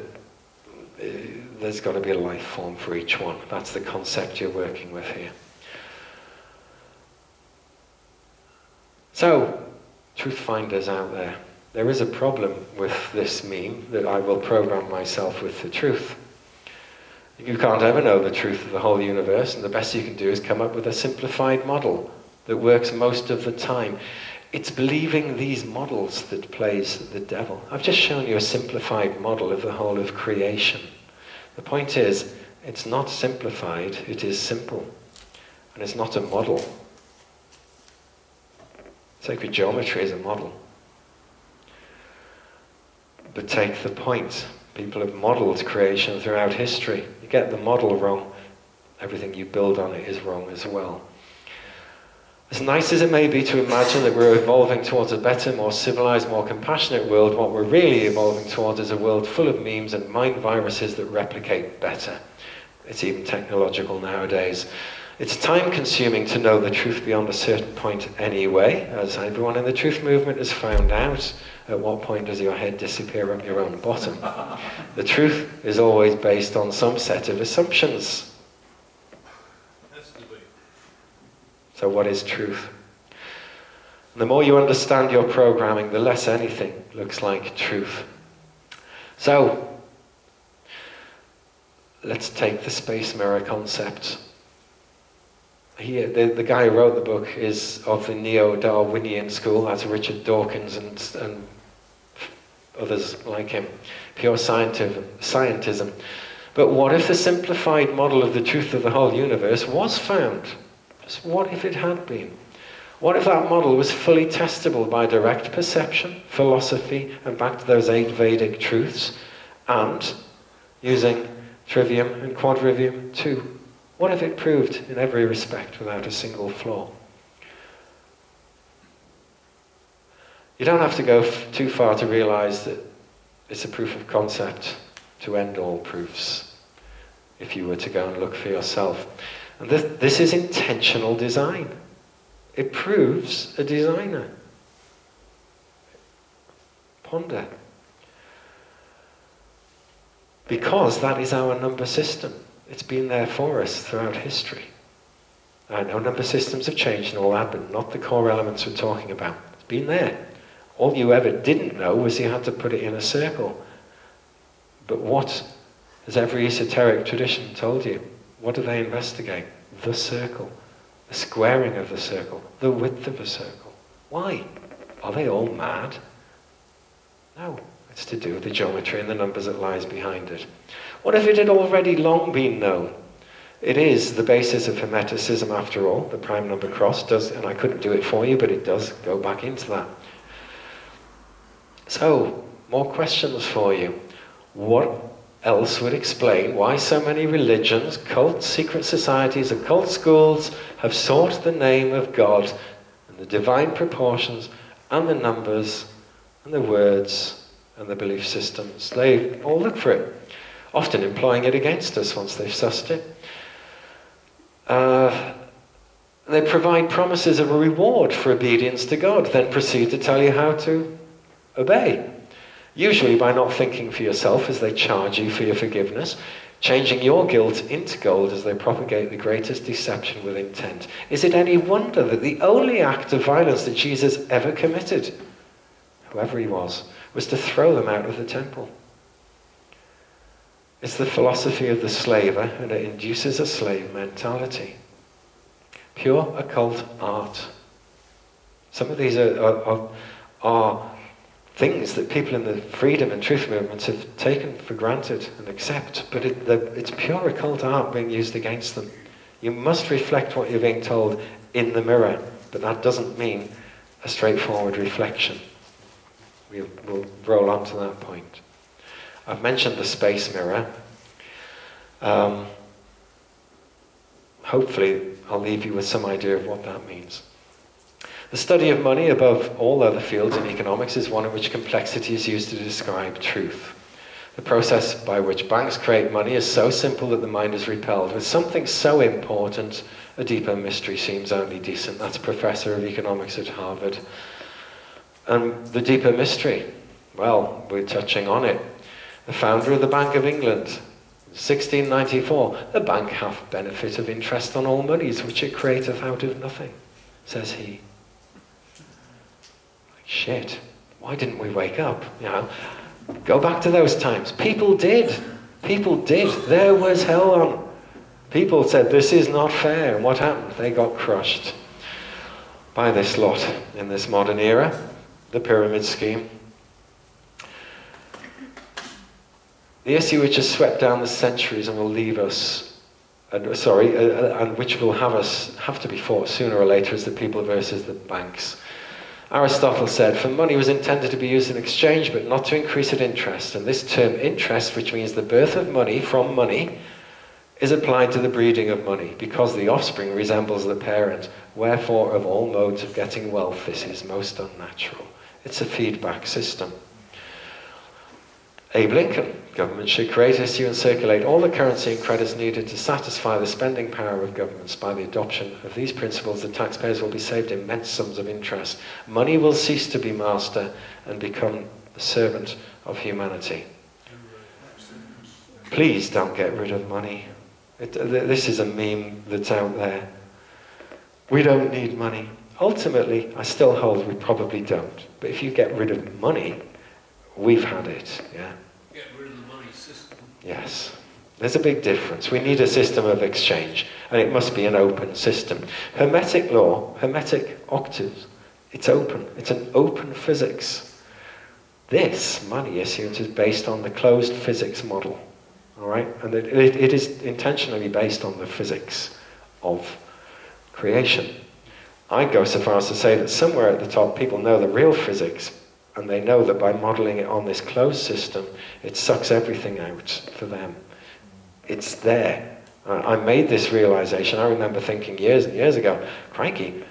there's got to be a life form for each one. That's the concept you're working with here. So, truth finders out there, there is a problem with this meme that I will program myself with the truth. You can't ever know the truth of the whole universe, and the best you can do is come up with a simplified model that works most of the time. It's believing these models that plays the devil. I've just shown you a simplified model of the whole of creation. The point is, it's not simplified, it is simple. And it's not a model. Sacred geometry is a model. But take the point. People have modeled creation throughout history. You get the model wrong, everything you build on it is wrong as well. As nice as it may be to imagine that we're evolving towards a better, more civilized, more compassionate world, what we're really evolving towards is a world full of memes and mind viruses that replicate better. It's even technological nowadays. It's time-consuming to know the truth beyond a certain point anyway, as everyone in the truth movement has found out. At what point does your head disappear up your own bottom? The truth is always based on some set of assumptions. So what is truth? And the more you understand your programming, the less anything looks like truth. So, let's take the space mirror concept. Here, the guy who wrote the book is of the neo-Darwinian school. That's Richard Dawkins and others like him. Pure scientism. But what if the simplified model of the truth of the whole universe was found? Just what if it had been? What if that model was fully testable by direct perception, philosophy, and back to those 8 Vedic truths, and using trivium and quadrivium too? What if it proved in every respect without a single flaw? You don't have to go too far to realize that it's a proof of concept to end all proofs, if you were to go and look for yourself. And this is intentional design. It proves a designer. Ponder. Because that is our number system. It's been there for us throughout history. I know number systems have changed and all that, but not the core elements we're talking about. It's been there. All you ever didn't know was you had to put it in a circle. But what has every esoteric tradition told you? What do they investigate? The circle. The squaring of the circle. The width of a circle. Why? Are they all mad? No. It's to do with the geometry and the numbers that lies behind it. What if it had already long been known? It is the basis of hermeticism after all. The prime number cross does, and I couldn't do it for you, but it does go back into that. So, more questions for you. what else would explain why so many religions, cults, secret societies, occult schools have sought the name of God and the divine proportions and the numbers and the words and the belief systems? They all look for it, often employing it against us once they've sussed it. They provide promises of a reward for obedience to God, then proceed to tell you how to obey. Usually by not thinking for yourself as they charge you for your forgiveness, changing your guilt into gold as they propagate the greatest deception with intent. Is it any wonder that the only act of violence that Jesus ever committed, whoever he was to throw them out of the temple? It's the philosophy of the slaver, and it induces a slave mentality. Pure occult art. Some of these are things that people in the freedom and truth movements have taken for granted and accept, but it's pure occult art being used against them. You must reflect what you're being told in the mirror, but that doesn't mean a straightforward reflection. We'll roll on to that point. I've mentioned the space mirror. Hopefully I'll leave you with some idea of what that means. The study of money, above all other fields in economics, is one in which complexity is used to describe truth. The process by which banks create money is so simple that the mind is repelled. With something so important, a deeper mystery seems only decent. That's a professor of economics at Harvard. And the deeper mystery, well, we're touching on it. The founder of the Bank of England, 1694, the bank hath benefit of interest on all monies, which it createth out of nothing, says he. Shit, why didn't we wake up? You know, go back to those times. People did. There was hell on. People said, this is not fair. And what happened? They got crushed by this lot in this modern era, the pyramid scheme. The issue which has swept down the centuries and will leave us, and which will have to be fought sooner or later, is the people versus the banks. Aristotle said, for money was intended to be used in exchange, but not to increase its interest. And this term interest, which means the birth of money from money, is applied to the breeding of money, because the offspring resembles the parent. Wherefore, of all modes of getting wealth, this is most unnatural. It's a feedback system. Abe Lincoln, government should create, issue and circulate all the currency and credits needed to satisfy the spending power of governments. By the adoption of these principles, the taxpayers will be saved immense sums of interest. Money will cease to be master and become the servant of humanity. Please don't get rid of money. This is a meme that's out there. We don't need money. Ultimately, I still hold we probably don't. But if you get rid of money, we've had it, yeah? Get rid of the money system. Yes. There's a big difference. We need a system of exchange, and it must be an open system. Hermetic law, hermetic octaves, it's open. It's an open physics. This money issuance is based on the closed physics model, all right? And it is intentionally based on the physics of creation. I'd go so far as to say that somewhere at the top, people know the real physics, and they know that by modeling it on this closed system, it sucks everything out for them. It's there. I made this realization. I remember thinking years and years ago, crikey,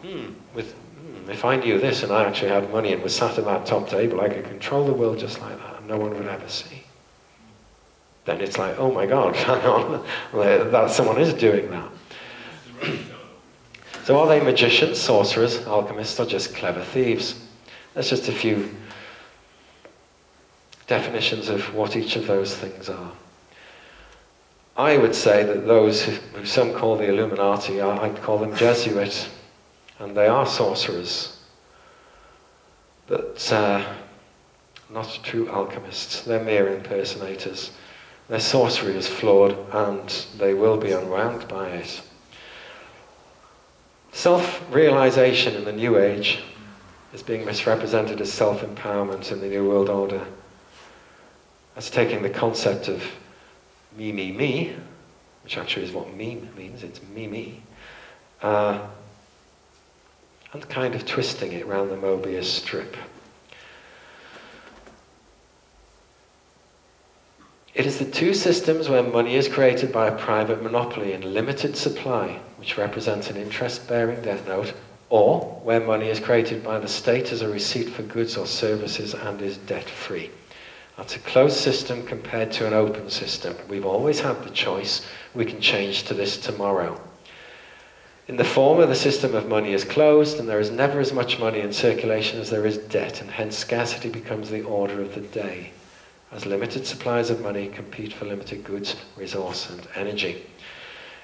if I knew this and I actually had money and was sat at that top table, I could control the world just like that and no one would ever see. Then it's like, oh my God, hang on, that someone is doing that. So are they magicians, sorcerers, alchemists, or just clever thieves? That's just a few definitions of what each of those things are. I would say that those who some call the Illuminati, I'd call them Jesuit, and they are sorcerers, but not true alchemists. They're mere impersonators. Their sorcery is flawed, and they will be unwound by it. Self-realization in the New Age is being misrepresented as self-empowerment in the New World Order. That's taking the concept of me, which actually is what meme means, it's me, and kind of twisting it around the Mobius strip. It is the two systems where money is created by a private monopoly in limited supply, which represents an interest-bearing debt note, or where money is created by the state as a receipt for goods or services and is debt-free. That's a closed system compared to an open system. We've always had the choice. We can change to this tomorrow. In the former, the system of money is closed, and there is never as much money in circulation as there is debt, and hence scarcity becomes the order of the day, as limited supplies of money compete for limited goods, resource, and energy.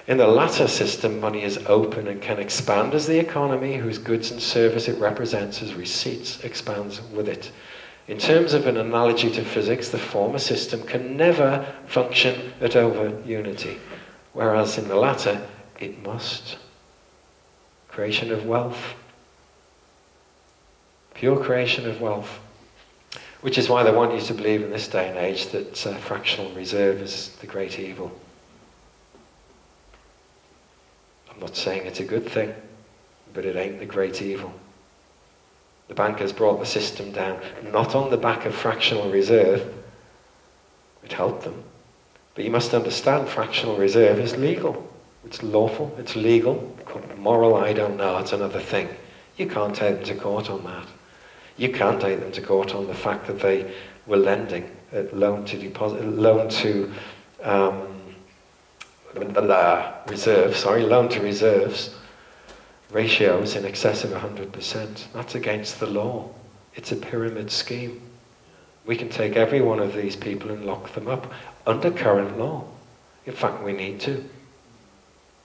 In the latter system, money is open and can expand as the economy, whose goods and service it represents as receipts, expands with it. In terms of an analogy to physics, the former system can never function at over unity, whereas in the latter, it must. Creation of wealth. Pure creation of wealth. Which is why they want you to believe in this day and age that fractional reserve is the great evil. I'm not saying it's a good thing, but it ain't the great evil. The bankers brought the system down, not on the back of fractional reserve. It helped them. But you must understand, fractional reserve is legal. It's lawful, it's legal. Moral, I don't know, it's another thing. You can't take them to court on that. You can't take them to court on the fact that they were lending at loan to reserves ratios in excess of 100%. That's against the law. It's a pyramid scheme. We can take every one of these people and lock them up under current law. In fact, we need to.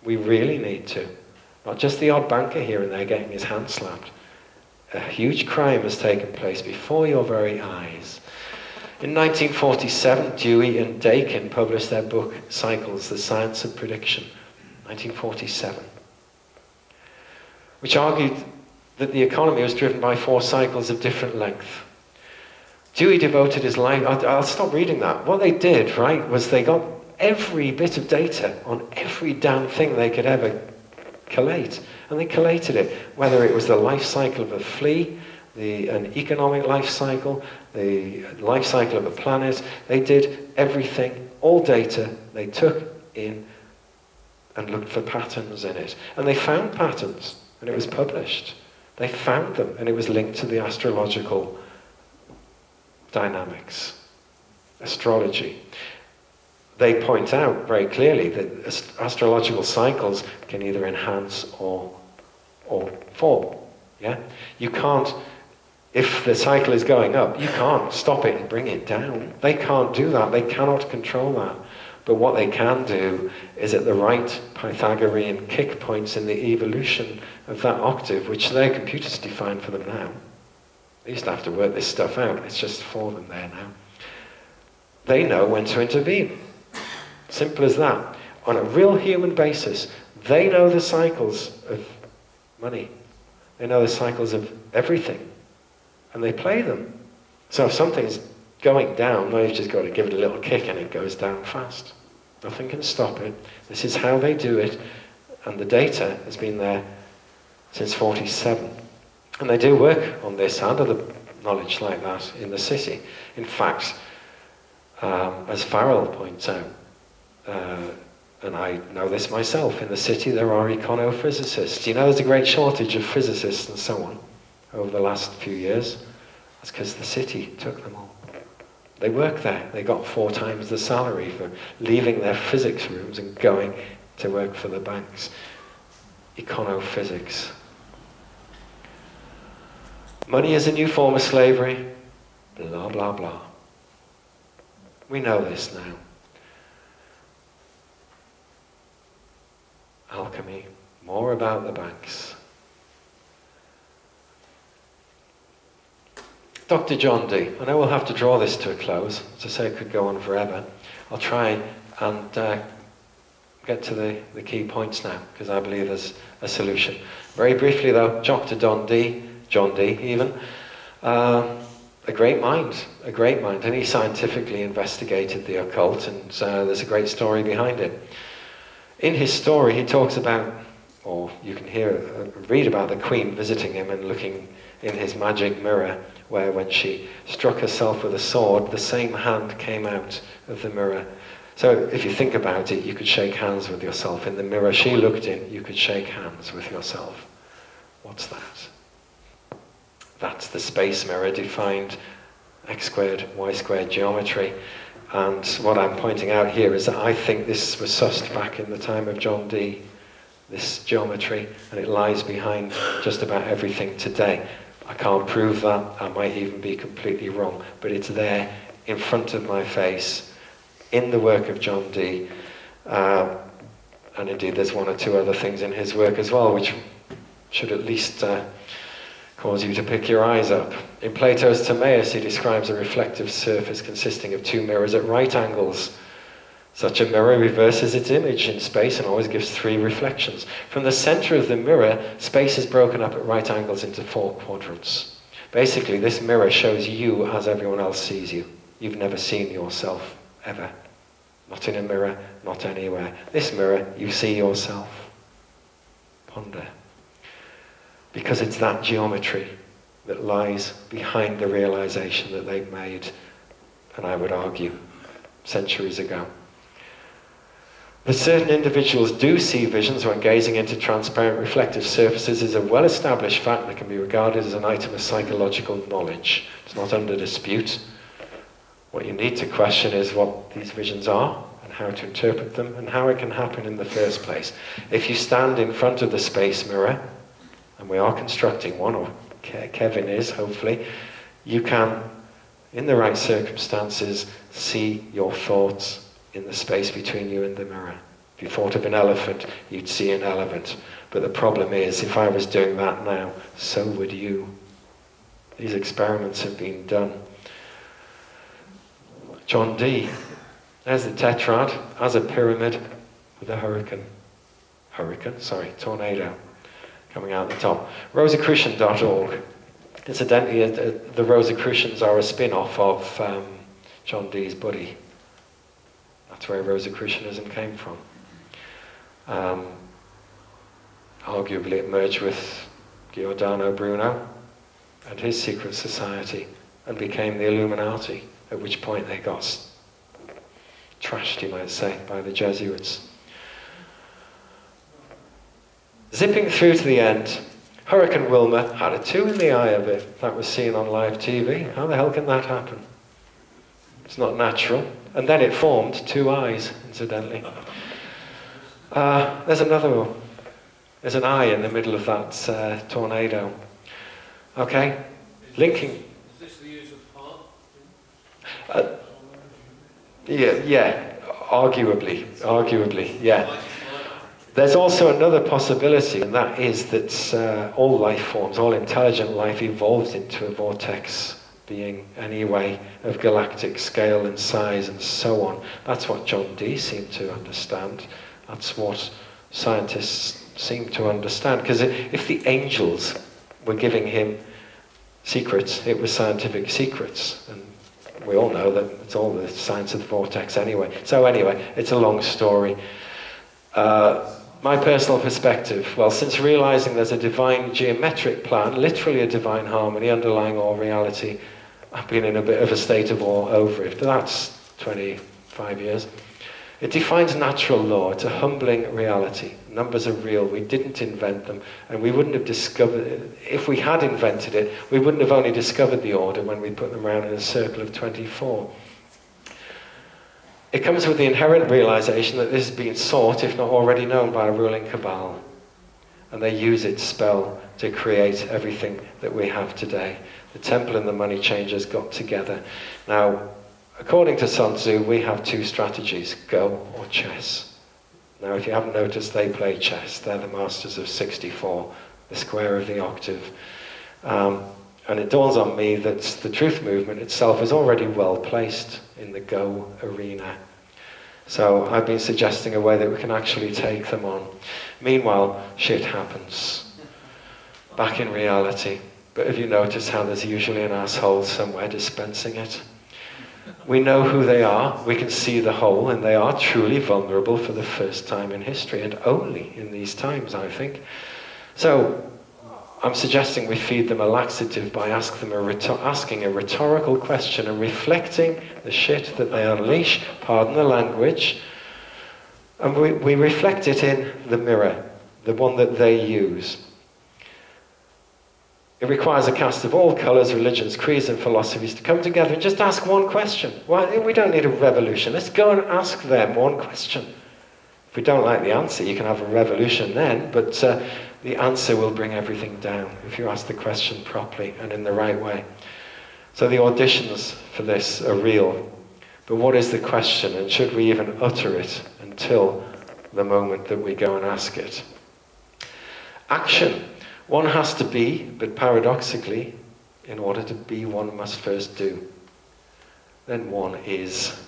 We really need to. Not just the odd banker here and there getting his hand slapped. A huge crime has taken place before your very eyes. In 1947, Dewey and Dakin published their book, Cycles, The Science of Prediction. 1947. Which argued that the economy was driven by 4 cycles of different length. Dewey devoted his life... I'll stop reading that. What they did, right, was they got every bit of data on every damn thing they could ever collate. And they collated it, whether it was the life cycle of a flea, an economic life cycle, the life cycle of a planet. They did everything, all data they took in and looked for patterns in it. And they found patterns, and it was published. They found them, and it was linked to the astrological dynamics, astrology. They point out very clearly that astrological cycles can either enhance or fall. Yeah? You can't, if the cycle is going up, you can't stop it and bring it down. They can't do that. They cannot control that. But what they can do is at the right Pythagorean kick points in the evolution of that octave, which their computers define for them now. They used to have to work this stuff out. It's just for them there now. They know when to intervene. Simple as that. On a real human basis, they know the cycles of money. They know the cycles of everything. And they play them. So if something's going down, well, you've just got to give it a little kick and it goes down fast. Nothing can stop it. This is how they do it. And the data has been there since 47. And they do work on this and other knowledge like that in the city. In fact, as Farrell points out, and I know this myself, in the city there are econophysicists. You know there's a great shortage of physicists and so on over the last few years. That's because the city took them all. They work there. They got 4 times the salary for leaving their physics rooms and going to work for the banks. Econophysics. Money is a new form of slavery. Blah, blah, blah. We know this now. Alchemy. More about the banks. Dr. John Dee. I know we'll have to draw this to a close. As I say, it could go on forever. I'll try and get to the key points now, because I believe there's a solution. Very briefly though, Dr. John Dee even, a great mind, and he scientifically investigated the occult, and there's a great story behind it. In his story, he talks about or you can read about the Queen visiting him and looking in his magic mirror, where when she struck herself with a sword, the same hand came out of the mirror. So if you think about it, you could shake hands with yourself. In the mirror she looked in, you could shake hands with yourself. What's that? That's the space mirror defined x squared, y squared geometry. And what I'm pointing out here is that I think this was sussed back in the time of John Dee, this geometry, and it lies behind just about everything today. I can't prove that, I might even be completely wrong, but it's there in front of my face in the work of John Dee. And indeed there's one or two other things in his work as well which should at least cause you to pick your eyes up. In Plato's Timaeus, he describes a reflective surface consisting of two mirrors at right angles. Such a mirror reverses its image in space and always gives three reflections. From the center of the mirror, space is broken up at right angles into 4 quadrants. Basically, this mirror shows you as everyone else sees you. You've never seen yourself, ever. Not in a mirror, not anywhere. This mirror, you see yourself. Ponder. Because it's that geometry that lies behind the realization that they've made, and I would argue, centuries ago. That certain individuals do see visions when gazing into transparent reflective surfaces is a well-established fact that can be regarded as an item of psychological knowledge. It's not under dispute. What you need to question is what these visions are and how to interpret them and how it can happen in the first place. If you stand in front of the space mirror, and we are constructing one, or Kevin is, hopefully, you can, in the right circumstances, see your thoughts in the space between you and the mirror. If you thought of an elephant, you'd see an elephant. But the problem is, if I was doing that now, so would you. These experiments have been done. John Dee, there's the tetrad as a pyramid with a tornado coming out the top. Rosicrucian.org. Incidentally, the Rosicrucians are a spin-off of John Dee's buddy. That's where Rosicrucianism came from. Arguably it merged with Giordano Bruno and his secret society and became the Illuminati, at which point they got trashed, you might say, by the Jesuits. Zipping through to the end, Hurricane Wilma had a 2 in the eye of it. That was seen on live TV. How the hell can that happen? It's not natural. And then it formed 2 eyes, incidentally. There's another one. There's an eye in the middle of that tornado. Okay? Linking. Is this the use of heart? Yeah, arguably, yeah. There's also another possibility, and that is that all life forms, all intelligent life evolved into a vortex being anyway of galactic scale and size and so on. That's what John Dee seemed to understand. That's what scientists seem to understand. Because if the angels were giving him secrets, it was scientific secrets. And we all know that it's all the science of the vortex anyway. So anyway, it's a long story. My personal perspective, well, since realizing there's a divine geometric plan, literally a divine harmony underlying all reality, I've been in a bit of a state of awe over it. But that's 25 years. It defines natural law. It's a humbling reality. Numbers are real. We didn't invent them, and we wouldn't have discovered it. If we had invented it, we wouldn't have only discovered the order when we put them around in a circle of 24. It comes with the inherent realization that this is being sought, if not already known, by a ruling cabal. And they use its spell to create everything that we have today. The temple and the money changers got together. Now, according to Sun Tzu, we have 2 strategies, go or chess. Now, if you haven't noticed, they play chess. They're the masters of 64, the square of the octave. And it dawns on me that the truth movement itself is already well placed in the Go arena. So I've been suggesting a way that we can actually take them on. Meanwhile, shit happens. Back in reality. But have you noticed how there's usually an asshole somewhere dispensing it? We know who they are, we can see the whole, and they are truly vulnerable for the first time in history, and only in these times, I think. So, I'm suggesting we feed them a laxative by asking a rhetorical question and reflecting the shit that they unleash, pardon the language, and we reflect it in the mirror, the one that they use. It requires a cast of all colours, religions, creeds and philosophies to come together and just ask one question. Why, we don't need a revolution. Let's go and ask them one question. If we don't like the answer, you can have a revolution then, but the answer will bring everything down if you ask the question properly and in the right way. So the auditions for this are real. But what is the question, and should we even utter it until the moment that we go and ask it? Action. One has to be, but paradoxically, in order to be, one must first do. Then one is.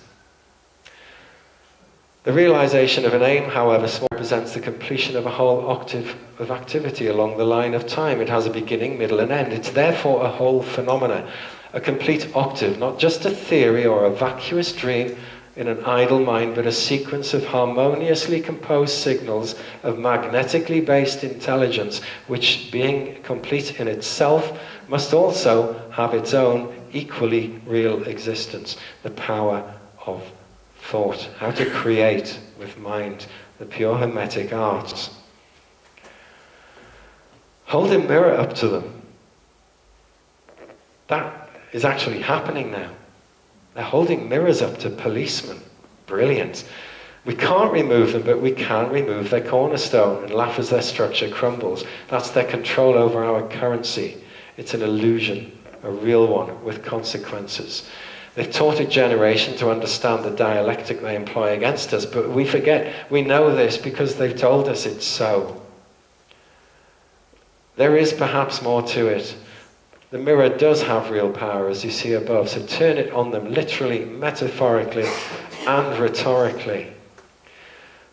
The realization of an aim, however small, represents the completion of a whole octave of activity along the line of time. It has a beginning, middle, and end. It's therefore a whole phenomena, a complete octave, not just a theory or a vacuous dream in an idle mind, but a sequence of harmoniously composed signals of magnetically based intelligence, which, being complete in itself, must also have its own equally real existence. The power of thought, how to create with mind, the pure hermetic arts. Hold a mirror up to them. That is actually happening now. They're holding mirrors up to policemen. Brilliant. We can't remove them, but we can remove their cornerstone and laugh as their structure crumbles. That's their control over our currency. It's an illusion, a real one, with consequences. They've taught a generation to understand the dialectic they employ against us, but we forget. We know this because they've told us it's so. There is perhaps more to it. The mirror does have real power, as you see above, so turn it on them literally, metaphorically, and rhetorically.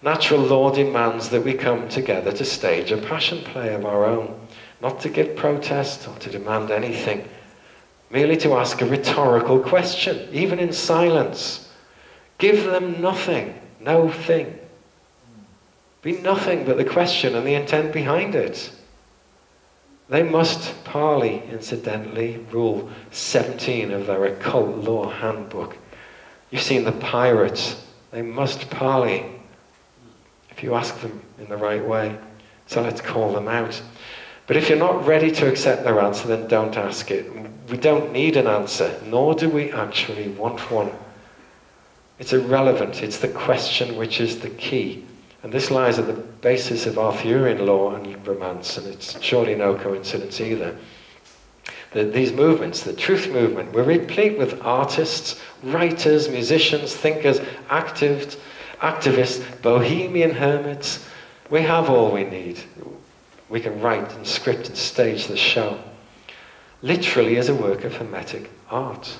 Natural law demands that we come together to stage a passion play of our own, not to give protest or to demand anything, merely to ask a rhetorical question, even in silence. Give them nothing, no thing. Be nothing but the question and the intent behind it. They must parley, incidentally, Rule 17 of their occult law handbook. You've seen the pirates. They must parley if you ask them in the right way. So let's call them out. But if you're not ready to accept their answer, then don't ask it. We don't need an answer, nor do we actually want one. It's irrelevant. It's the question which is the key. And this lies at the basis of Arthurian law and romance, and it's surely no coincidence either. These movements, the truth movement, were replete with artists, writers, musicians, thinkers, activists, bohemian hermits. We have all we need. We can write and script and stage the show. Literally as a work of hermetic art.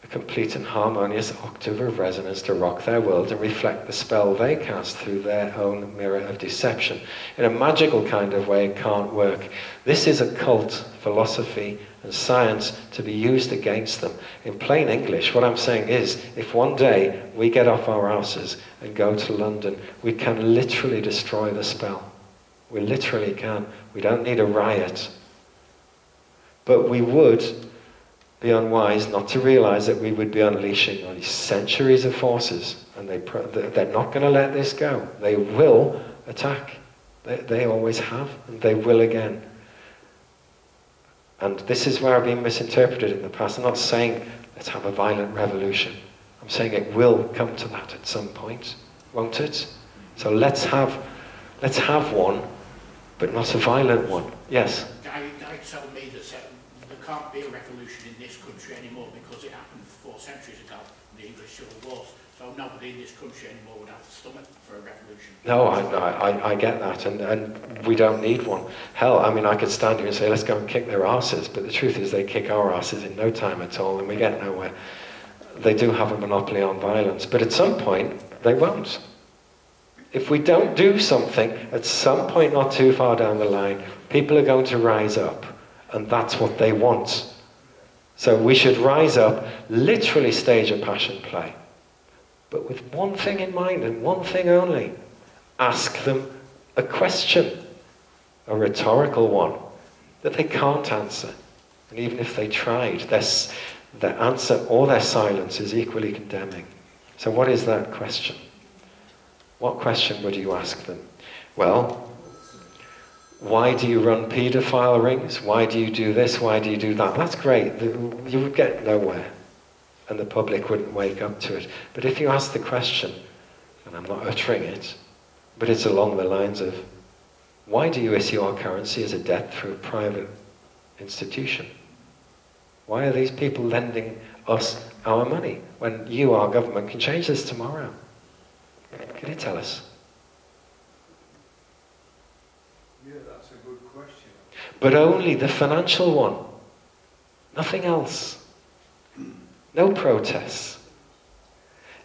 A complete and harmonious octave of resonance to rock their world and reflect the spell they cast through their own mirror of deception. In a magical kind of way, it can't work. This is occult philosophy and science to be used against them. In plain English, what I'm saying is, if one day we get off our asses and go to London, we can literally destroy the spell. We literally can. We don't need a riot. But we would be unwise not to realize that we would be unleashing on these centuries of forces, and they're not going to let this go. They will attack. They always have, and they will again. And this is where I've been misinterpreted in the past. I'm not saying let's have a violent revolution. I'm saying it will come to that at some point, won't it? So let's have one, but not a violent one. Yes? Guy told me that there can't be a revolution in this country anymore because it happened 4 centuries ago, the English Civil Wars. So nobody in this country anymore would have the stomach for a revolution. No, I get that, and we don't need one. Hell, I mean, I could stand here and say, let's go and kick their asses, but the truth is they kick our asses in no time at all, and we get nowhere. They do have a monopoly on violence, but at some point, they won't. If we don't do something, at some point not too far down the line, people are going to rise up, and that's what they want. So we should rise up, literally stage a passion play, but with one thing in mind and one thing only. Ask them a question, a rhetorical one, that they can't answer. And even if they tried, their answer or their silence is equally condemning. So what is that question? What question would you ask them? Well, why do you run paedophile rings? Why do you do this? Why do you do that? That's great. You would get nowhere, and the public wouldn't wake up to it. But if you ask the question, and I'm not uttering it, but it's along the lines of, why do you issue our currency as a debt through a private institution? Why are these people lending us our money when you, our government, can change this tomorrow? Can you tell us? Yeah, that's a good question. But only the financial one. Nothing else. No protests.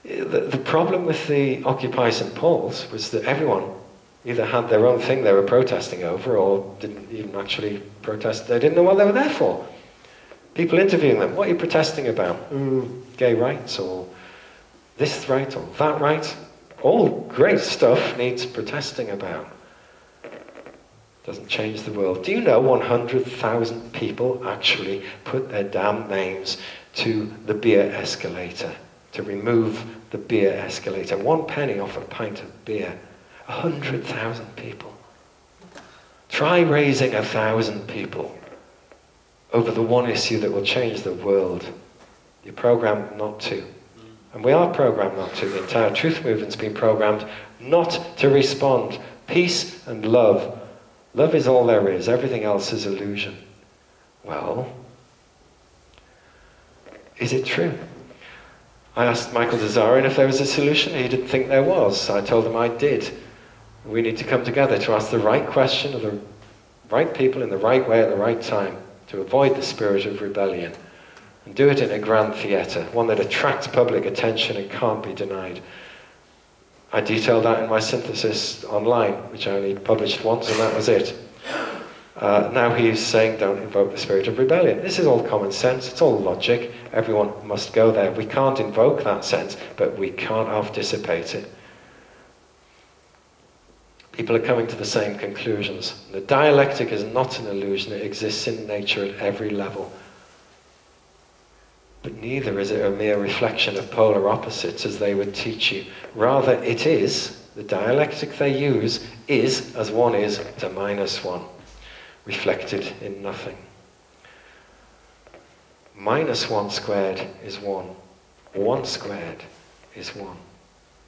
The problem with the Occupy St. Paul's was that everyone either had their own thing they were protesting over or didn't even actually protest. They didn't know what they were there for. People interviewing them, what are you protesting about? Gay rights or this right or that right? All great stuff needs protesting about. Doesn't change the world. Do you know 100,000 people actually put their damn names to the beer escalator, to remove the beer escalator? 1 penny off a pint of beer. 100,000 people. Try raising 1,000 people over the one issue that will change the world. You're programmed not to. And we are programmed not to. The entire truth movement's been programmed not to respond. Peace and love. Love is all there is. Everything else is illusion. Well, is it true? I asked Michael Dezarin if there was a solution. He didn't think there was. I told him I did. We need to come together to ask the right question of the right people in the right way at the right time to avoid the spirit of rebellion and do it in a grand theatre, one that attracts public attention and can't be denied. I detailed that in my synthesis online, which I only published once, and that was it. Now he's saying don't invoke the spirit of rebellion. This is all common sense, it's all logic. Everyone must go there. We can't invoke that sense, but we can't half-dissipate it. People are coming to the same conclusions. The dialectic is not an illusion, it exists in nature at every level. But neither is it a mere reflection of polar opposites as they would teach you. Rather, it is, the dialectic they use is as 1 is to -1, reflected in nothing. -1 squared is 1. 1 squared is 1.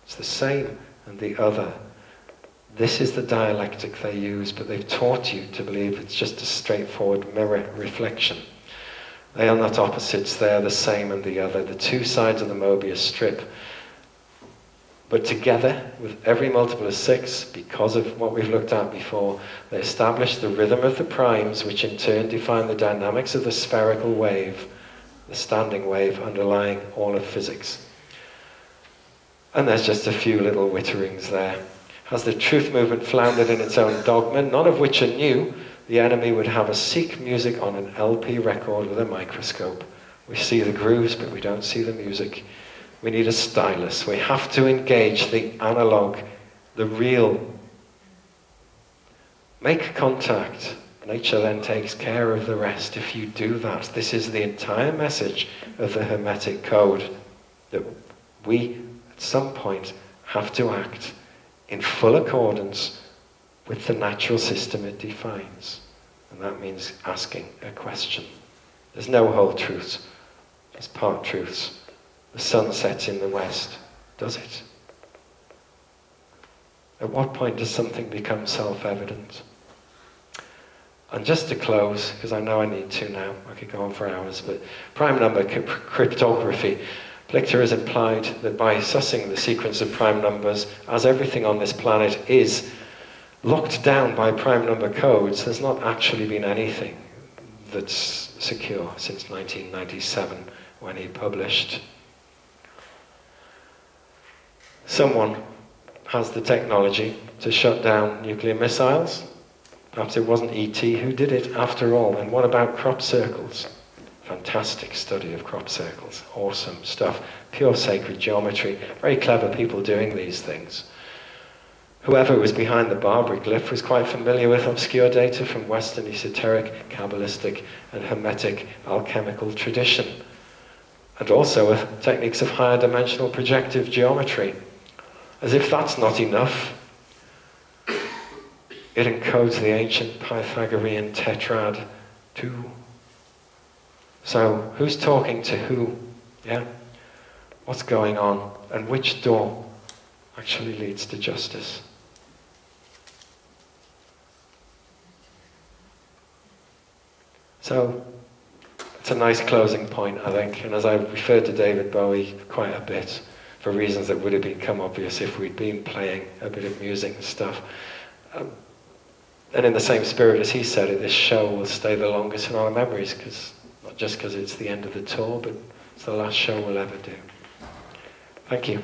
It's the same and the other. This is the dialectic they use, but they've taught you to believe it's just a straightforward mirror reflection. They are not opposites, they are the same and the other, the two sides of the Mobius strip. But together, with every multiple of 6, because of what we've looked at before, they establish the rhythm of the primes, which in turn define the dynamics of the spherical wave, the standing wave underlying all of physics. And there's just a few little witterings there. Has the truth movement floundered in its own dogma, none of which are new? The enemy would have us seek music on an LP record with a microscope. We see the grooves, but we don't see the music. We need a stylus. We have to engage the analog, the real. Make contact. Nature then takes care of the rest. If you do that, this is the entire message of the Hermetic Code, that we, at some point, have to act in full accordance with the natural system it defines. And that means asking a question. There's no whole truths, there's part truths. The sun sets in the west, does it? At what point does something become self-evident? And just to close, because I know I need to now, I could go on for hours, but prime number cryptography. Plichter has implied that by sussing the sequence of prime numbers, as everything on this planet is locked down by prime number codes, there's not actually been anything that's secure since 1997 when he published. Someone has the technology to shut down nuclear missiles. Perhaps it wasn't ET who did it after all. And what about crop circles? Fantastic study of crop circles. Awesome stuff. Pure sacred geometry. Very clever people doing these things. Whoever was behind the Barbary glyph was quite familiar with obscure data from Western esoteric, Kabbalistic and Hermetic alchemical tradition, and also with techniques of higher dimensional projective geometry. As if that's not enough, it encodes the ancient Pythagorean tetrad too. So, who's talking to who? Yeah? What's going on? And which door actually leads to justice? So, it's a nice closing point, I think. And as I referred to David Bowie quite a bit, for reasons that would have become obvious if we'd been playing a bit of music and stuff. And in the same spirit as he said it, this show will stay the longest in our memories, not just because it's the end of the tour, but it's the last show we'll ever do. Thank you.